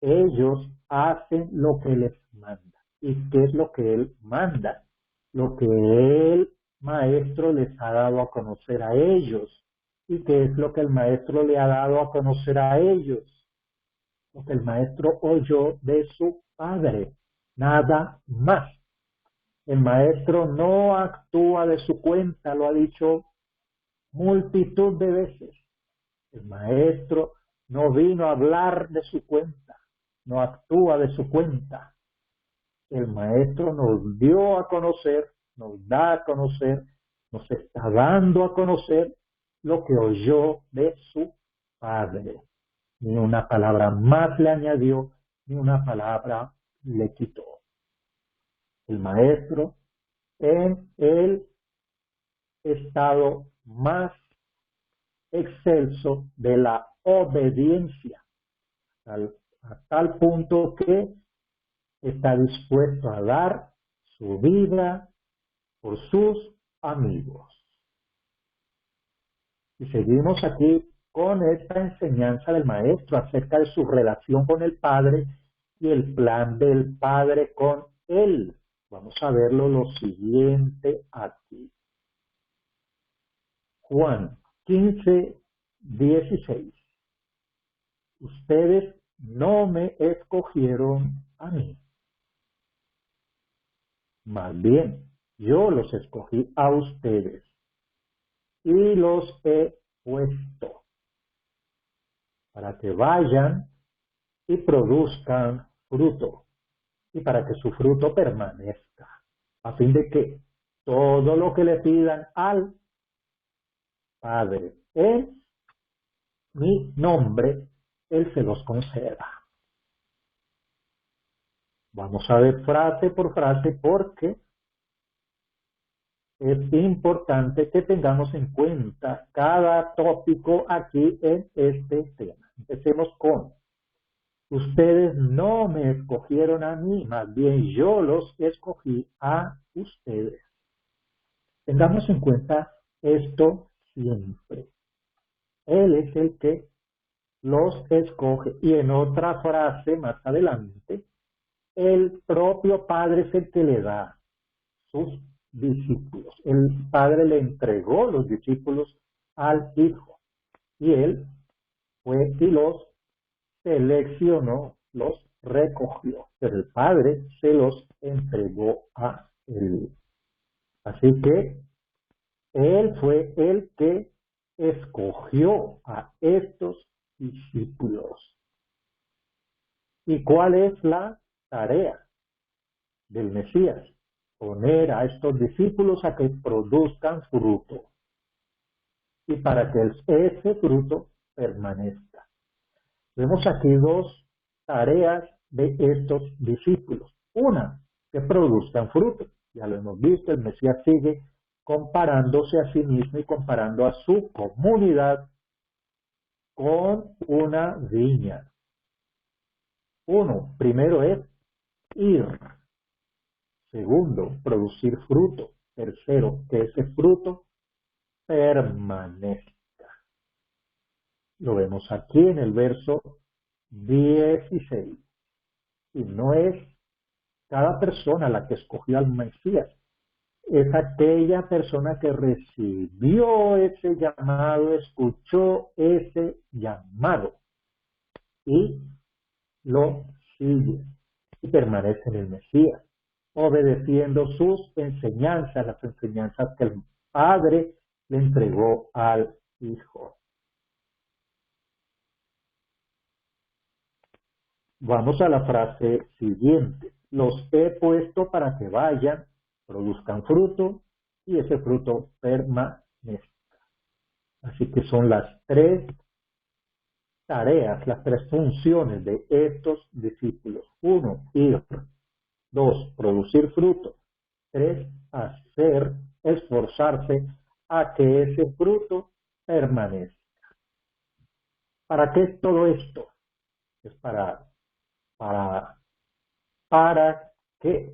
ellos hacen lo que les manda. ¿Y qué es lo que Él manda? Lo que el Maestro les ha dado a conocer a ellos. ¿Y qué es lo que el Maestro le ha dado a conocer a ellos? Lo que el Maestro oyó de su Padre. Nada más. El Maestro no actúa de su cuenta, lo ha dicho multitud de veces. El Maestro no vino a hablar de su cuenta, no actúa de su cuenta. El Maestro nos dio a conocer, nos da a conocer, nos está dando a conocer lo que oyó de su Padre. Ni una palabra más le añadió, ni una palabra le quitó. El Maestro en el estado más excelso de la obediencia. a tal punto que está dispuesto a dar su vida por sus amigos. Y seguimos aquí con esta enseñanza del maestro acerca de su relación con el Padre y el plan del Padre con él. Vamos a verlo lo siguiente aquí. Juan 15:16. Ustedes no me escogieron a mí. Más bien, yo los escogí a ustedes y los he puesto para que vayan y produzcan fruto y para que su fruto permanezca, a fin de que todo lo que le pidan al Padre en mi nombre, Él se los conceda. Vamos a ver frase por frase porque es importante que tengamos en cuenta cada tópico aquí en este tema. Empecemos con: ustedes no me escogieron a mí, más bien yo los escogí a ustedes. Tengamos en cuenta esto siempre. Él es el que los escoge. Y en otra frase más adelante, el propio Padre es el que le da sus discípulos. El Padre le entregó los discípulos al Hijo y él fue y los seleccionó, los recogió, pero el Padre se los entregó a él. Así que él fue el que escogió a estos discípulos. ¿Y cuál es la tarea del Mesías? Poner a estos discípulos a que produzcan fruto y para que ese fruto permanezca. Vemos aquí dos tareas de estos discípulos. Una, que produzcan fruto. Ya lo hemos visto, el Mesías sigue comparándose a sí mismo y comparando a su comunidad con una viña. Uno, primero es ir. Segundo, producir fruto. Tercero, que ese fruto permanezca. Lo vemos aquí en el verso 16. Y no es cada persona la que escogió al Mesías, es aquella persona que recibió ese llamado, escuchó ese llamado y lo sigue y permanece en el Mesías, obedeciendo sus enseñanzas, las enseñanzas que el Padre le entregó al Hijo. Vamos a la frase siguiente. Los he puesto para que vayan, produzcan fruto y ese fruto permanezca. Así que son las tres tareas, las tres funciones de estos discípulos. Uno, ir. Dos, producir fruto. Tres, hacer, esforzarse a que ese fruto permanezca. ¿Para qué es todo esto? Es para que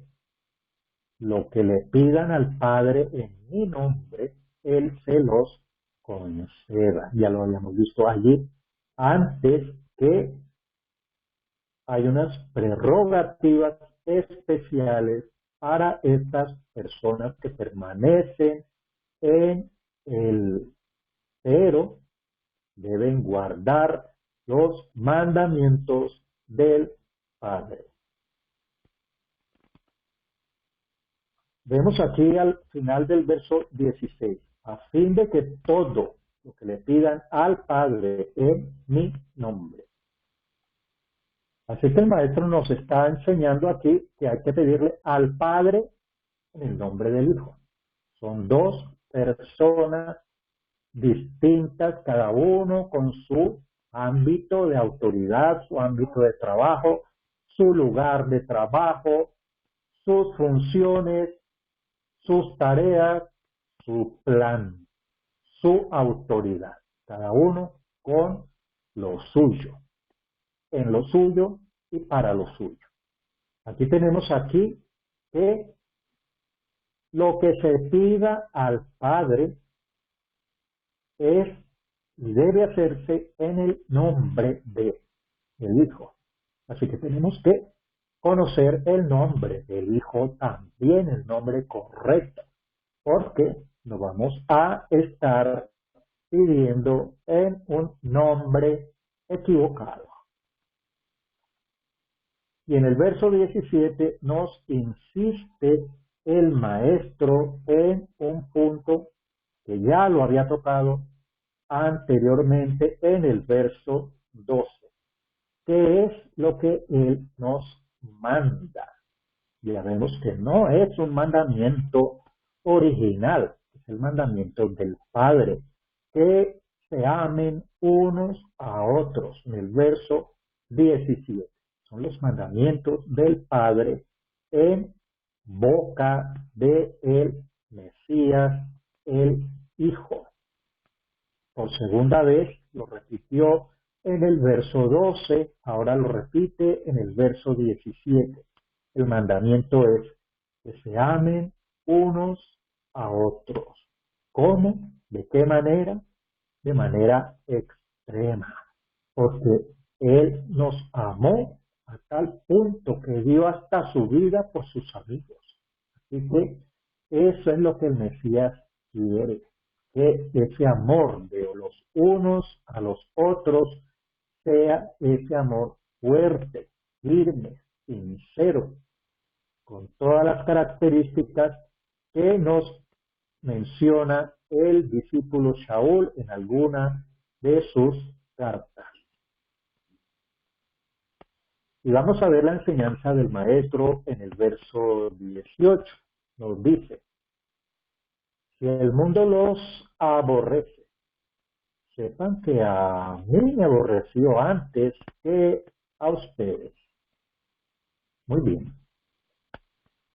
lo que le pidan al Padre en mi nombre, Él se los conceda. Ya lo habíamos visto allí antes, que hay unas prerrogativas especiales para estas personas que permanecen en él, pero deben guardar los mandamientos del Padre. Vemos aquí al final del verso 16, a fin de que todo lo que le pidan al Padre en mi nombre. Así que el maestro nos está enseñando aquí que hay que pedirle al Padre en el nombre del Hijo. Son dos personas distintas, cada uno con su ámbito de autoridad, su ámbito de trabajo, su lugar de trabajo, sus funciones, sus tareas, su plan, su autoridad, cada uno con lo suyo. en lo suyo y para lo suyo. Aquí tenemos aquí que lo que se pida al Padre es y debe hacerse en el nombre de el Hijo. Así que tenemos que conocer el nombre del Hijo también, el nombre correcto, porque no vamos a estar pidiendo en un nombre equivocado. Y en el verso 17 nos insiste el maestro en un punto que ya lo había tocado anteriormente en el verso 12, que es lo que él nos manda. Ya vemos que no es un mandamiento original, es el mandamiento del Padre, que se amen unos a otros, en el verso 17. Son los mandamientos del Padre en boca de el Mesías, el Hijo. Por segunda vez lo repitió en el verso 12, ahora lo repite en el verso 17. El mandamiento es que se amen unos a otros. ¿Cómo? ¿De qué manera? De manera extrema. Porque Él nos amó a tal punto que dio hasta su vida por sus amigos. Así que eso es lo que el Mesías quiere, que ese amor de los unos a los otros sea ese amor fuerte, firme, sincero, con todas las características que nos menciona el discípulo Shaul en alguna de sus cartas. Y vamos a ver la enseñanza del maestro en el verso 18. Nos dice, si el mundo los aborrece, sepan que a mí me aborreció antes que a ustedes. Muy bien.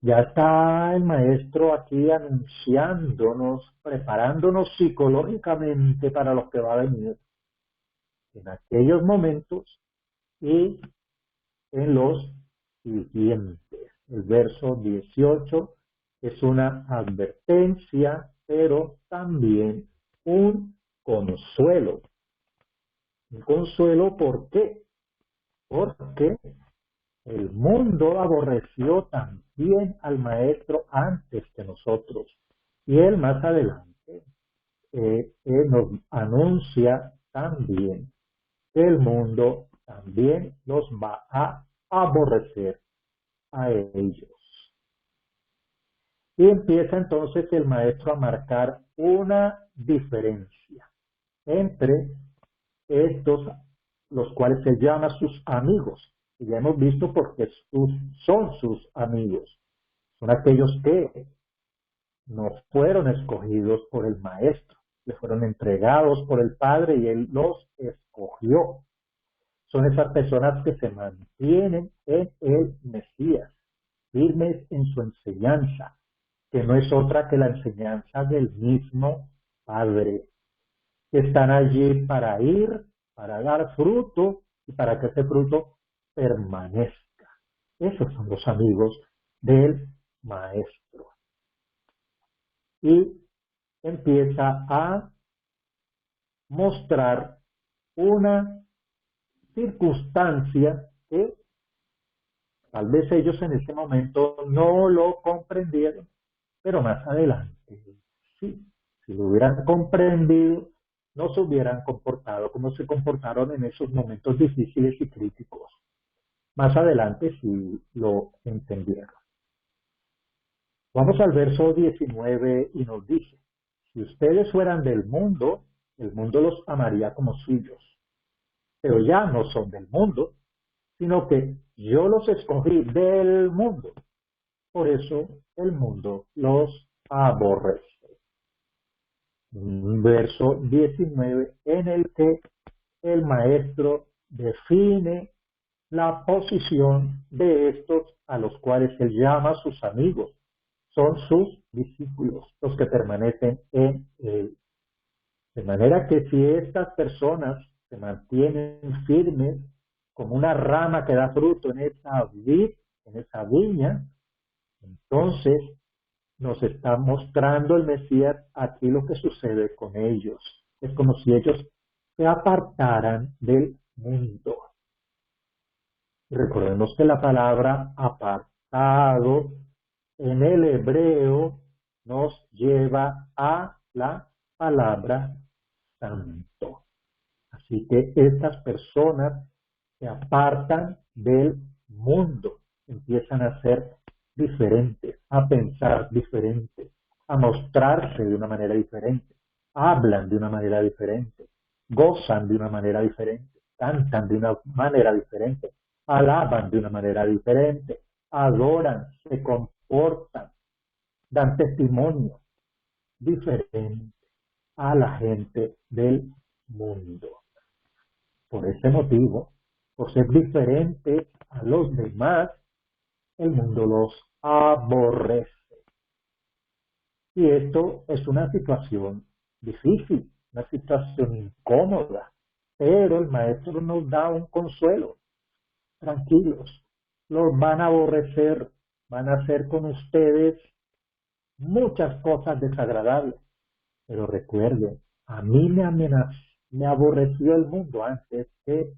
Ya está el maestro aquí anunciándonos, preparándonos psicológicamente para lo que va a venir en aquellos momentos y en los siguientes. El verso 18 es una advertencia, pero también un consuelo. Un consuelo, ¿por qué? Porque el mundo aborreció también al maestro antes que nosotros. Y él más adelante nos anuncia también que el mundo también los va a aborrecer a ellos. Y empieza entonces el maestro a marcar una diferencia entre estos, los cuales se llama sus amigos. Y ya hemos visto por qué son sus amigos. Son aquellos que no fueron escogidos por el maestro, le fueron entregados por el Padre y él los escogió. Son esas personas que se mantienen en el Mesías, firmes en su enseñanza, que no es otra que la enseñanza del mismo Padre, que están allí para ir, para dar fruto y para que ese fruto permanezca. Esos son los amigos del Maestro. Y empieza a mostrar una circunstancia que tal vez ellos en ese momento no lo comprendieron, pero más adelante sí, si lo hubieran comprendido, no se hubieran comportado como se comportaron en esos momentos difíciles y críticos. Más adelante sí lo entendieron. Vamos al verso 19 y nos dice, si ustedes fueran del mundo, el mundo los amaría como suyos, pero ya no son del mundo, sino que yo los escogí del mundo. Por eso el mundo los aborrece. Un verso 19 en el que el maestro define la posición de estos a los cuales él llama sus amigos. Son sus discípulos, los que permanecen en él. De manera que si estas personas se mantienen firmes como una rama que da fruto en esa vid, en esa viña, entonces nos está mostrando el Mesías aquí lo que sucede con ellos. Es como si ellos se apartaran del mundo. Y recordemos que la palabra apartado en el hebreo nos lleva a la palabra santo. Así que estas personas se apartan del mundo, empiezan a ser diferentes, a pensar diferente, a mostrarse de una manera diferente, hablan de una manera diferente, gozan de una manera diferente, cantan de una manera diferente, alaban de una manera diferente, adoran, se comportan, dan testimonio diferente a la gente del mundo. Por ese motivo, por ser diferentes a los demás, el mundo los aborrece. Y esto es una situación difícil, una situación incómoda, pero el maestro nos da un consuelo. Tranquilos, los van a aborrecer, van a hacer con ustedes muchas cosas desagradables, pero recuerden, a mí me aborreció el mundo antes que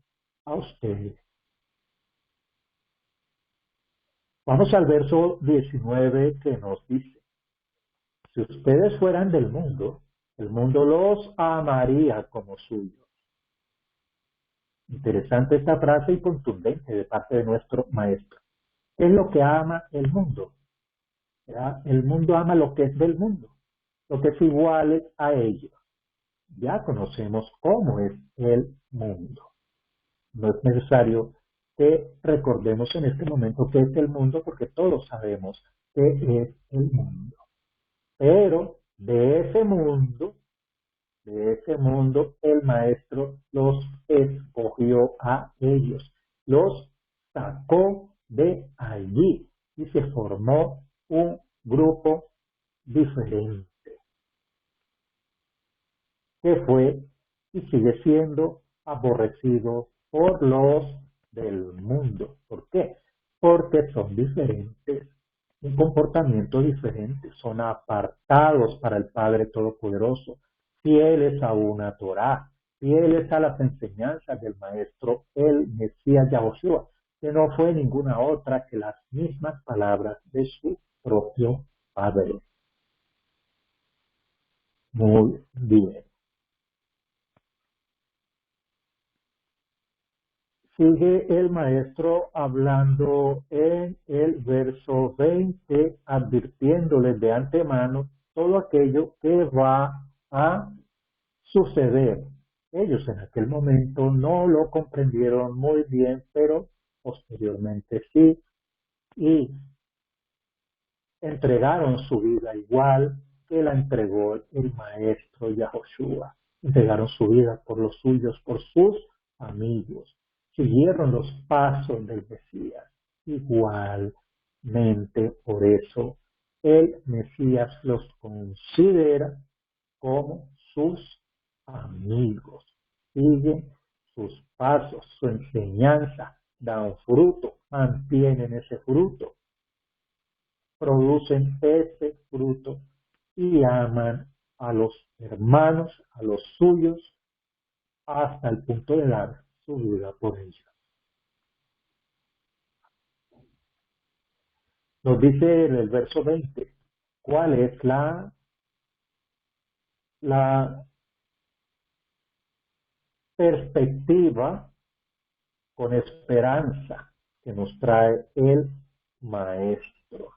a ustedes. Vamos al verso 19 que nos dice, si ustedes fueran del mundo, el mundo los amaría como suyos. Interesante esta frase y contundente de parte de nuestro maestro. ¿Qué es lo que ama el mundo? ¿Verdad? El mundo ama lo que es del mundo, lo que es igual a ellos. Ya conocemos cómo es el mundo. No es necesario que recordemos en este momento qué es el mundo porque todos sabemos qué es el mundo. Pero de ese mundo, el maestro los escogió a ellos, los sacó de allí y se formó un grupo diferente, que fue y sigue siendo aborrecido por los del mundo. ¿Por qué? Porque son diferentes, un comportamiento diferente, son apartados para el Padre Todopoderoso, fieles a una Torá, fieles a las enseñanzas del Maestro, el Mesías Yahoshua, que no fue ninguna otra que las mismas palabras de su propio Padre. Muy bien. Sigue el maestro hablando en el verso 20, advirtiéndoles de antemano todo aquello que va a suceder. Ellos en aquel momento no lo comprendieron muy bien, pero posteriormente sí, y entregaron su vida igual que la entregó el maestro Yahoshua. Entregaron su vida por los suyos, por sus amigos. Siguieron los pasos del Mesías. Igualmente, por eso, el Mesías los considera como sus amigos. Siguen sus pasos, su enseñanza, dan fruto, mantienen ese fruto, producen ese fruto y aman a los hermanos, a los suyos, hasta el punto de dar su vida por ellos. Nos dice en el verso 20, ¿cuál es la perspectiva con esperanza que nos trae el Maestro?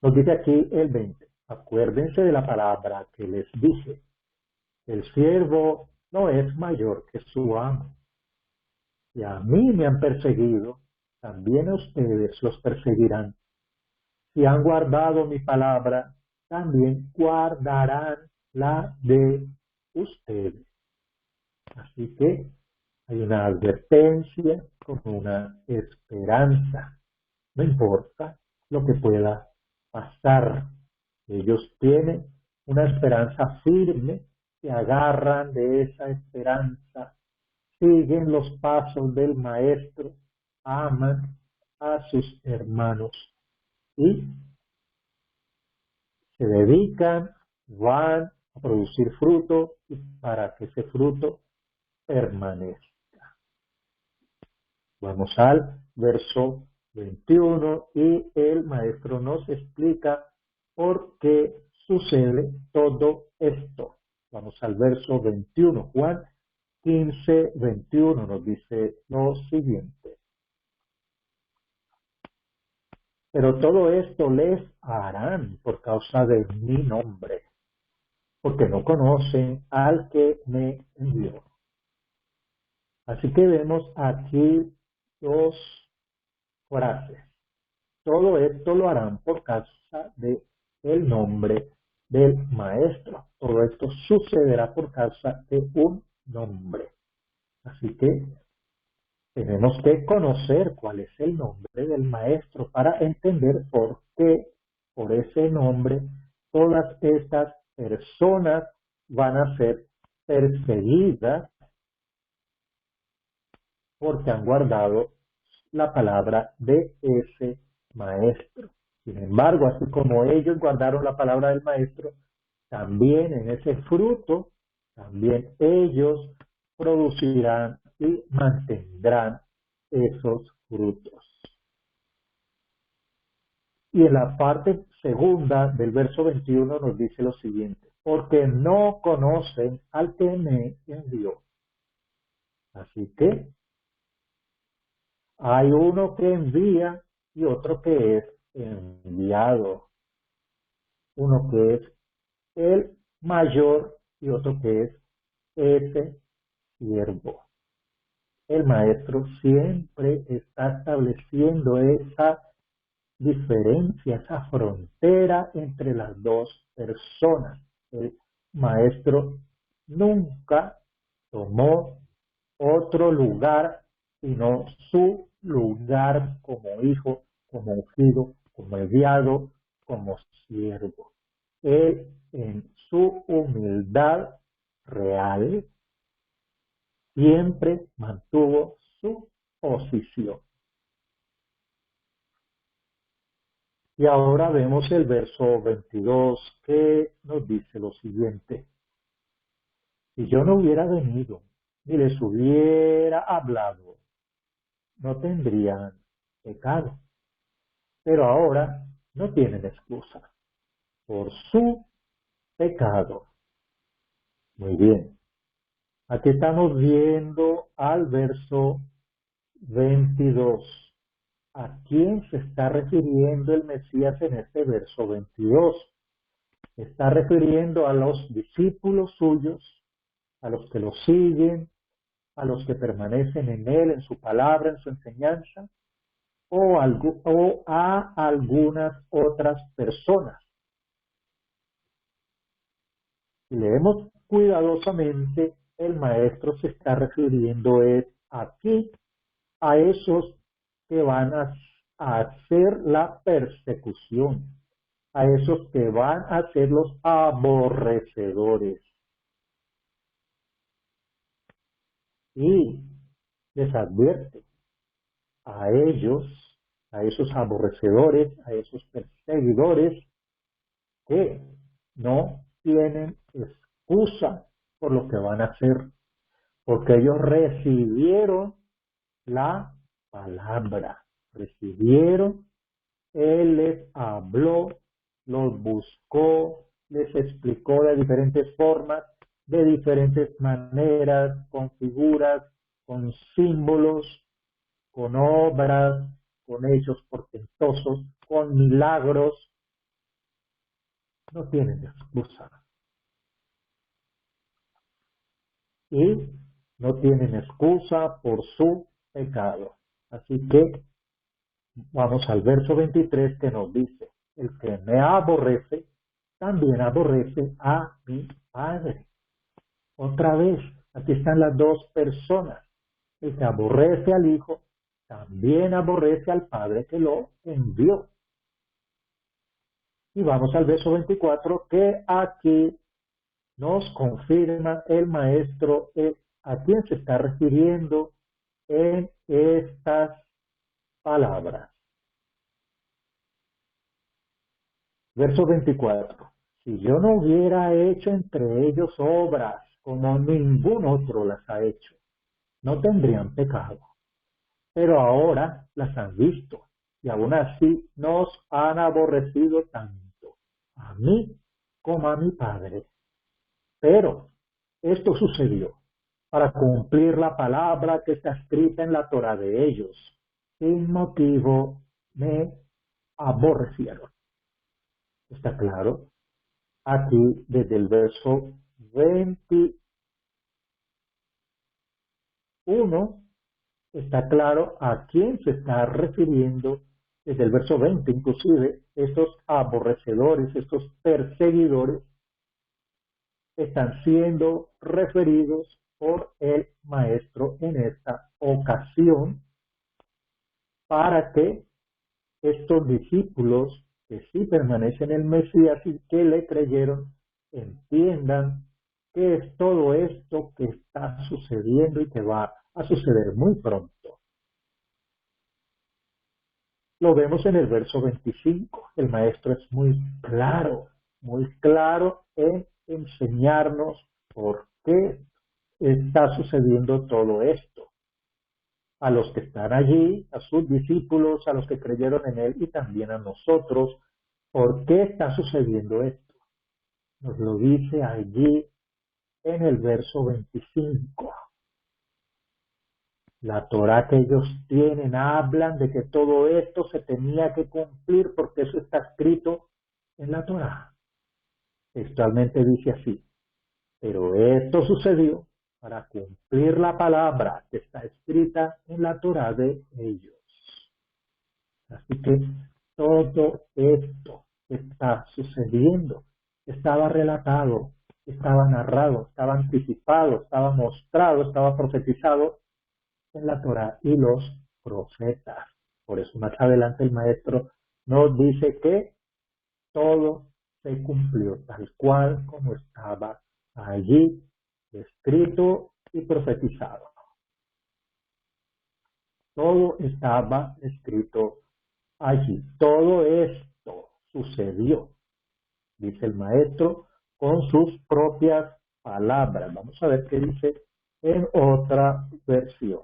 Nos dice aquí el 20, acuérdense de la palabra que les dije, el siervo no es mayor que su amo. Si a mí me han perseguido, también a ustedes los perseguirán. Si han guardado mi palabra, también guardarán la de ustedes. Así que hay una advertencia con una esperanza. No importa lo que pueda pasar. Ellos tienen una esperanza firme, se agarran de esa esperanza, siguen los pasos del maestro, aman a sus hermanos y se dedican, van a producir fruto y para que ese fruto permanezca. Vamos al verso 21 y el maestro nos explica por qué sucede todo esto. Vamos al verso 21. Juan 15, 21 nos dice lo siguiente. Pero todo esto les harán por causa de mi nombre, porque no conocen al que me envió. Así que vemos aquí dos frases. Todo esto lo harán por causa de el nombre del maestro. Todo esto sucederá por causa de un nombre. Así que tenemos que conocer cuál es el nombre del maestro para entender por qué, por ese nombre, todas estas personas van a ser perseguidas porque han guardado la palabra de ese maestro. Sin embargo, así como ellos guardaron la palabra del maestro, también en ese fruto, también ellos producirán y mantendrán esos frutos. Y en la parte segunda del verso 21 nos dice lo siguiente, porque no conocen al que me envió. Así que hay uno que envía y otro que es enviado. Uno que es el mayor y otro que es ese siervo. El maestro siempre está estableciendo esa diferencia, esa frontera entre las dos personas. El maestro nunca tomó otro lugar sino su lugar como hijo, como ungido, como enviado, como siervo. Él en su humildad real siempre mantuvo su posición. Y ahora vemos el verso 22 que nos dice lo siguiente. Si yo no hubiera venido ni les hubiera hablado, no tendrían pecado. Pero ahora no tienen excusa por su pecado. Muy bien. Aquí estamos viendo al verso 22. ¿A quién se está refiriendo el Mesías en este verso 22? Se está refiriendo a los discípulos suyos, a los que lo siguen, a los que permanecen en él, en su palabra, en su enseñanza, o a algunas otras personas. Si leemos cuidadosamente, el maestro se está refiriendo aquí a esos que van a hacer la persecución, a esos que van a ser los aborrecedores. Y les advierte a ellos, a esos aborrecedores, a esos perseguidores, que no tienen excusa por lo que van a hacer, porque ellos recibieron la palabra, recibieron, Él les habló, los buscó, les explicó de diferentes formas, de diferentes maneras, con figuras, con símbolos, con obras, con hechos portentosos, con milagros. No tienen excusa. Y no tienen excusa por su pecado. Así que vamos al verso 23 que nos dice, el que me aborrece, también aborrece a mi Padre. Otra vez, aquí están las dos personas. El que aborrece al Hijo, también aborrece al Padre que lo envió. Y vamos al verso 24 que aquí nos confirma el maestro ¿A quién se está refiriendo en estas palabras? Verso 24. Si yo no hubiera hecho entre ellos obras como ningún otro las ha hecho, no tendrían pecado. Pero ahora las han visto y aún así nos han aborrecido tanto, a mí como a mi Padre. Pero esto sucedió para cumplir la palabra que está escrita en la Torá de ellos. Sin motivo me aborrecieron. ¿Está claro? Aquí desde el verso 21 está claro a quién se está refiriendo desde el verso 20, inclusive estos aborrecedores, estos perseguidores están siendo referidos por el maestro en esta ocasión para que estos discípulos que sí permanecen en el Mesías y que le creyeron entiendan qué es todo esto que está sucediendo y que va a suceder muy pronto. Lo vemos en el verso 25. El maestro es muy claro en enseñarnos por qué está sucediendo todo esto. A los que están allí, a sus discípulos, a los que creyeron en él y también a nosotros, ¿por qué está sucediendo esto? Nos lo dice allí en el verso 25. La Torá que ellos tienen hablan de que todo esto se tenía que cumplir porque eso está escrito en la Torá. Textualmente dice así, pero esto sucedió para cumplir la palabra que está escrita en la Torá de ellos. Así que todo esto que está sucediendo estaba relatado, estaba narrado, estaba anticipado, estaba mostrado, estaba profetizado en la Torá y los profetas. Por eso más adelante el maestro nos dice que todo se cumplió tal cual como estaba allí escrito y profetizado. Todo estaba escrito allí. Todo esto sucedió, dice el maestro, con sus propias palabras. Vamos a ver qué dice en otra versión.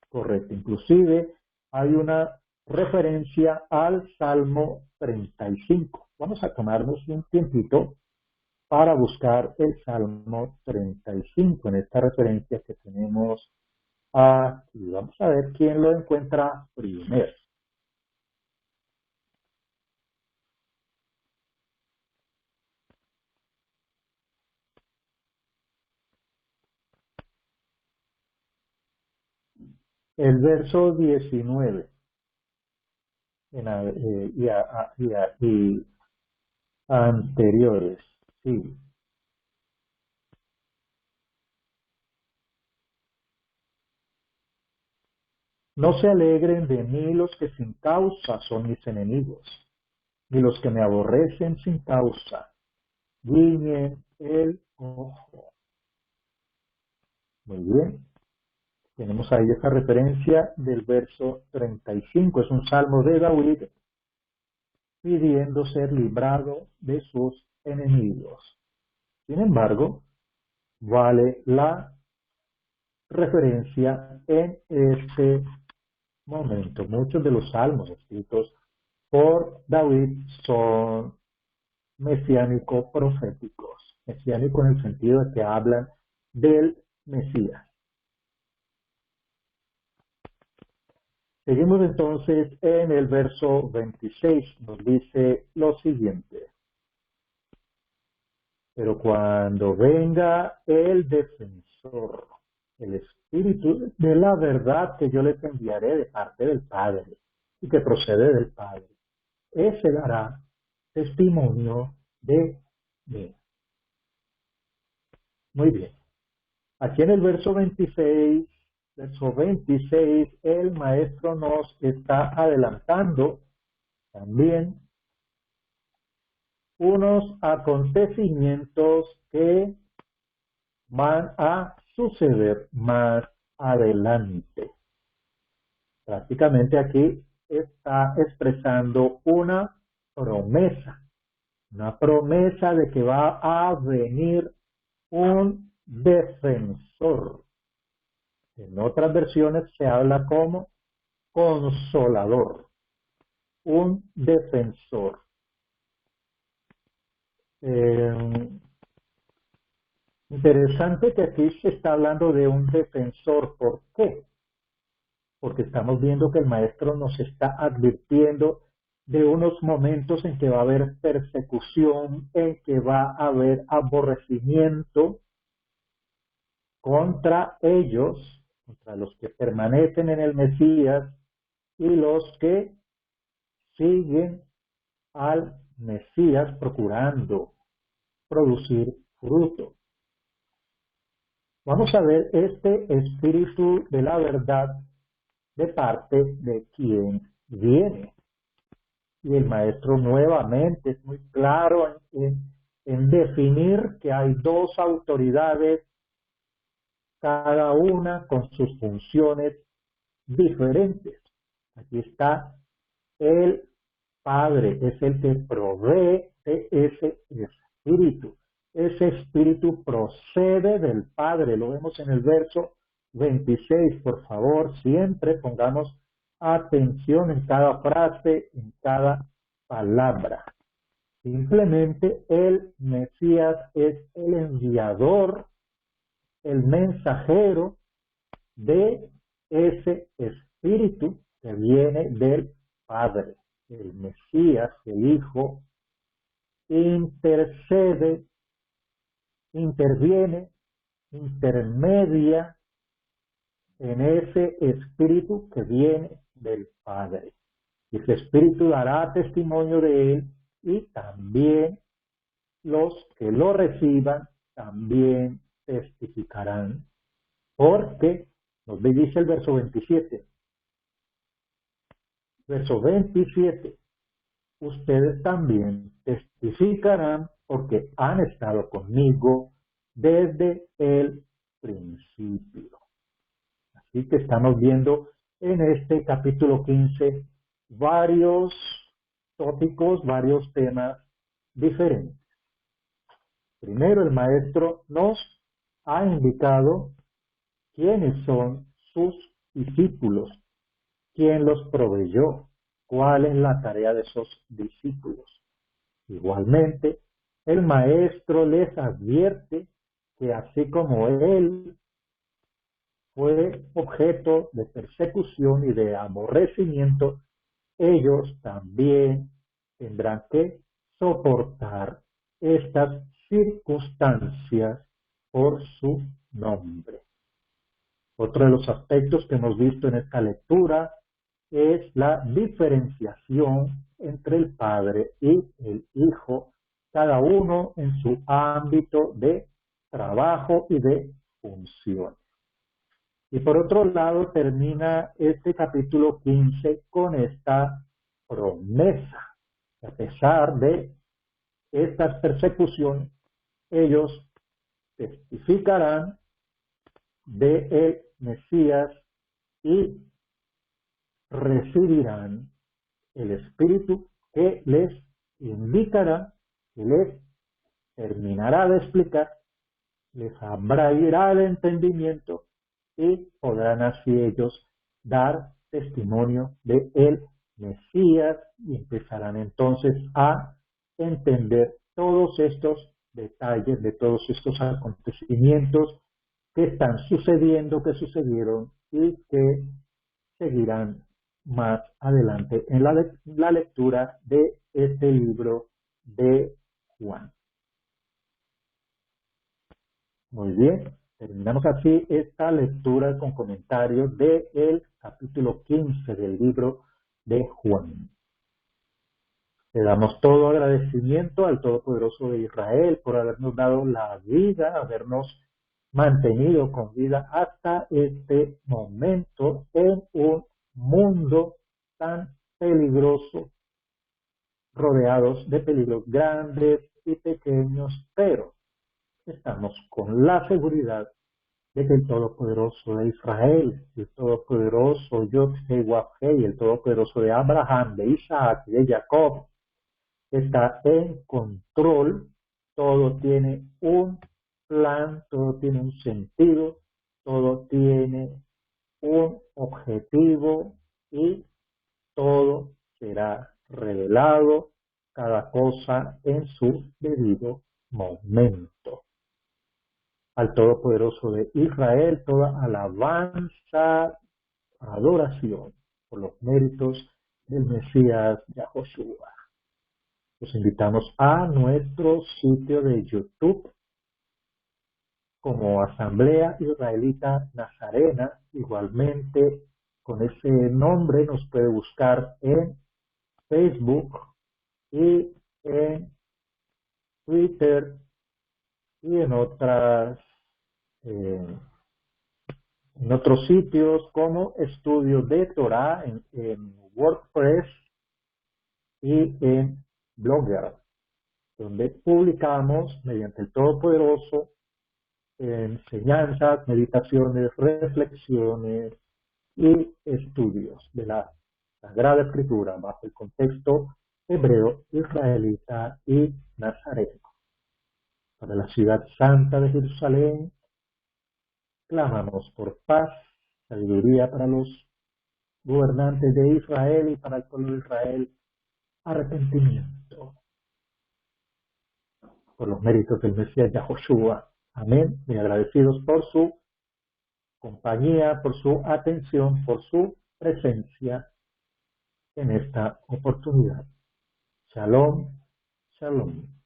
Correcto. Inclusive hay una referencia al Salmo 35. Vamos a tomarnos un tiempito para buscar el Salmo 35 en esta referencia que tenemos aquí. Vamos a ver quién lo encuentra primero. El verso 19 y anteriores. Sí. No se alegren de mí los que sin causa son mis enemigos, ni los que me aborrecen sin causa. Guiñen el ojo. Muy bien. Tenemos ahí esa referencia del verso 35. Es un salmo de David pidiendo ser librado de sus enemigos. Sin embargo, vale la referencia en este momento. Muchos de los salmos escritos por David son mesiánico-proféticos. Mesiánico en el sentido de que hablan del Mesías. Seguimos entonces en el verso 26. Nos dice lo siguiente. Pero cuando venga el defensor, el Espíritu de la verdad que yo les enviaré de parte del Padre y que procede del Padre, ese dará testimonio de mí. Muy bien. Aquí en el verso 26, el maestro nos está adelantando también unos acontecimientos que van a suceder más adelante. Prácticamente aquí está expresando una promesa de que va a venir un defensor. En otras versiones se habla como consolador, un defensor. Interesante que aquí se está hablando de un defensor. ¿Por qué? Porque estamos viendo que el maestro nos está advirtiendo de unos momentos en que va a haber persecución, en que va a haber aborrecimiento contra ellos, contra los que permanecen en el Mesías y los que siguen al Mesías procurando producir fruto. Vamos a ver este espíritu de la verdad de parte de quien viene. Y el maestro nuevamente es muy claro en definir que hay dos autoridades, cada una con sus funciones diferentes. Aquí está el Padre, es el que provee de ese espíritu. Ese espíritu procede del Padre. Lo vemos en el verso 26. Por favor, siempre pongamos atención en cada frase, en cada palabra. Simplemente el Mesías es el enviador, el mensajero de ese espíritu que viene del Padre. El Mesías, el Hijo, intercede, interviene, intermedia en ese espíritu que viene del Padre. Y ese espíritu dará testimonio de él y también los que lo reciban también testificarán. Porque, nos dice el verso 27, ustedes también testificarán porque han estado conmigo desde el principio. Así que estamos viendo en este capítulo 15 varios tópicos, varios temas diferentes. Primero, el maestro nos ha indicado quiénes son sus discípulos, quién los proveyó, cuál es la tarea de esos discípulos. Igualmente, el maestro les advierte que así como él fue objeto de persecución y de aborrecimiento, ellos también tendrán que soportar estas circunstancias por su nombre. Otro de los aspectos que hemos visto en esta lectura es la diferenciación entre el Padre y el Hijo, cada uno en su ámbito de trabajo y de función. Y por otro lado termina este capítulo 15 con esta promesa. A pesar de estas persecuciones, ellos testificarán de el Mesías y recibirán el Espíritu que les indicará, que les terminará de explicar, les abrirá el entendimiento y podrán así ellos dar testimonio de el Mesías y empezarán entonces a entender todos estos detalles de todos estos acontecimientos que están sucediendo, que sucedieron y que seguirán más adelante en la lectura de este libro de Juan. Muy bien, terminamos así esta lectura con comentarios del capítulo 15 del libro de Juan. Le damos todo agradecimiento al Todopoderoso de Israel por habernos dado la vida, habernos mantenido con vida hasta este momento en un mundo tan peligroso, rodeados de peligros grandes y pequeños, pero estamos con la seguridad de que el Todopoderoso de Israel, el Todopoderoso Yod-Heh-Wav-Heh, el Todopoderoso de Abraham, de Isaac y de Jacob, está en control. Todo tiene un plan, todo tiene un sentido, todo tiene un objetivo y todo será revelado, cada cosa en su debido momento. Al Todopoderoso de Israel, toda alabanza, adoración por los méritos del Mesías Yahoshua. Los invitamos a nuestro sitio de YouTube como Asamblea Israelita Nazarena. Igualmente, con ese nombre nos puede buscar en Facebook y en Twitter y en otros sitios como Estudio de Torah en WordPress y en Blogger, donde publicamos mediante el Todopoderoso enseñanzas, meditaciones, reflexiones y estudios de la Sagrada Escritura bajo el contexto hebreo, israelita y nazareno. Para la ciudad santa de Jerusalén, clamamos por paz, sabiduría para los gobernantes de Israel y para el pueblo de Israel, arrepentimiento por los méritos del Mesías Yahoshua. Amén. Muy agradecidos por su compañía, por su atención, por su presencia en esta oportunidad. Shalom, shalom.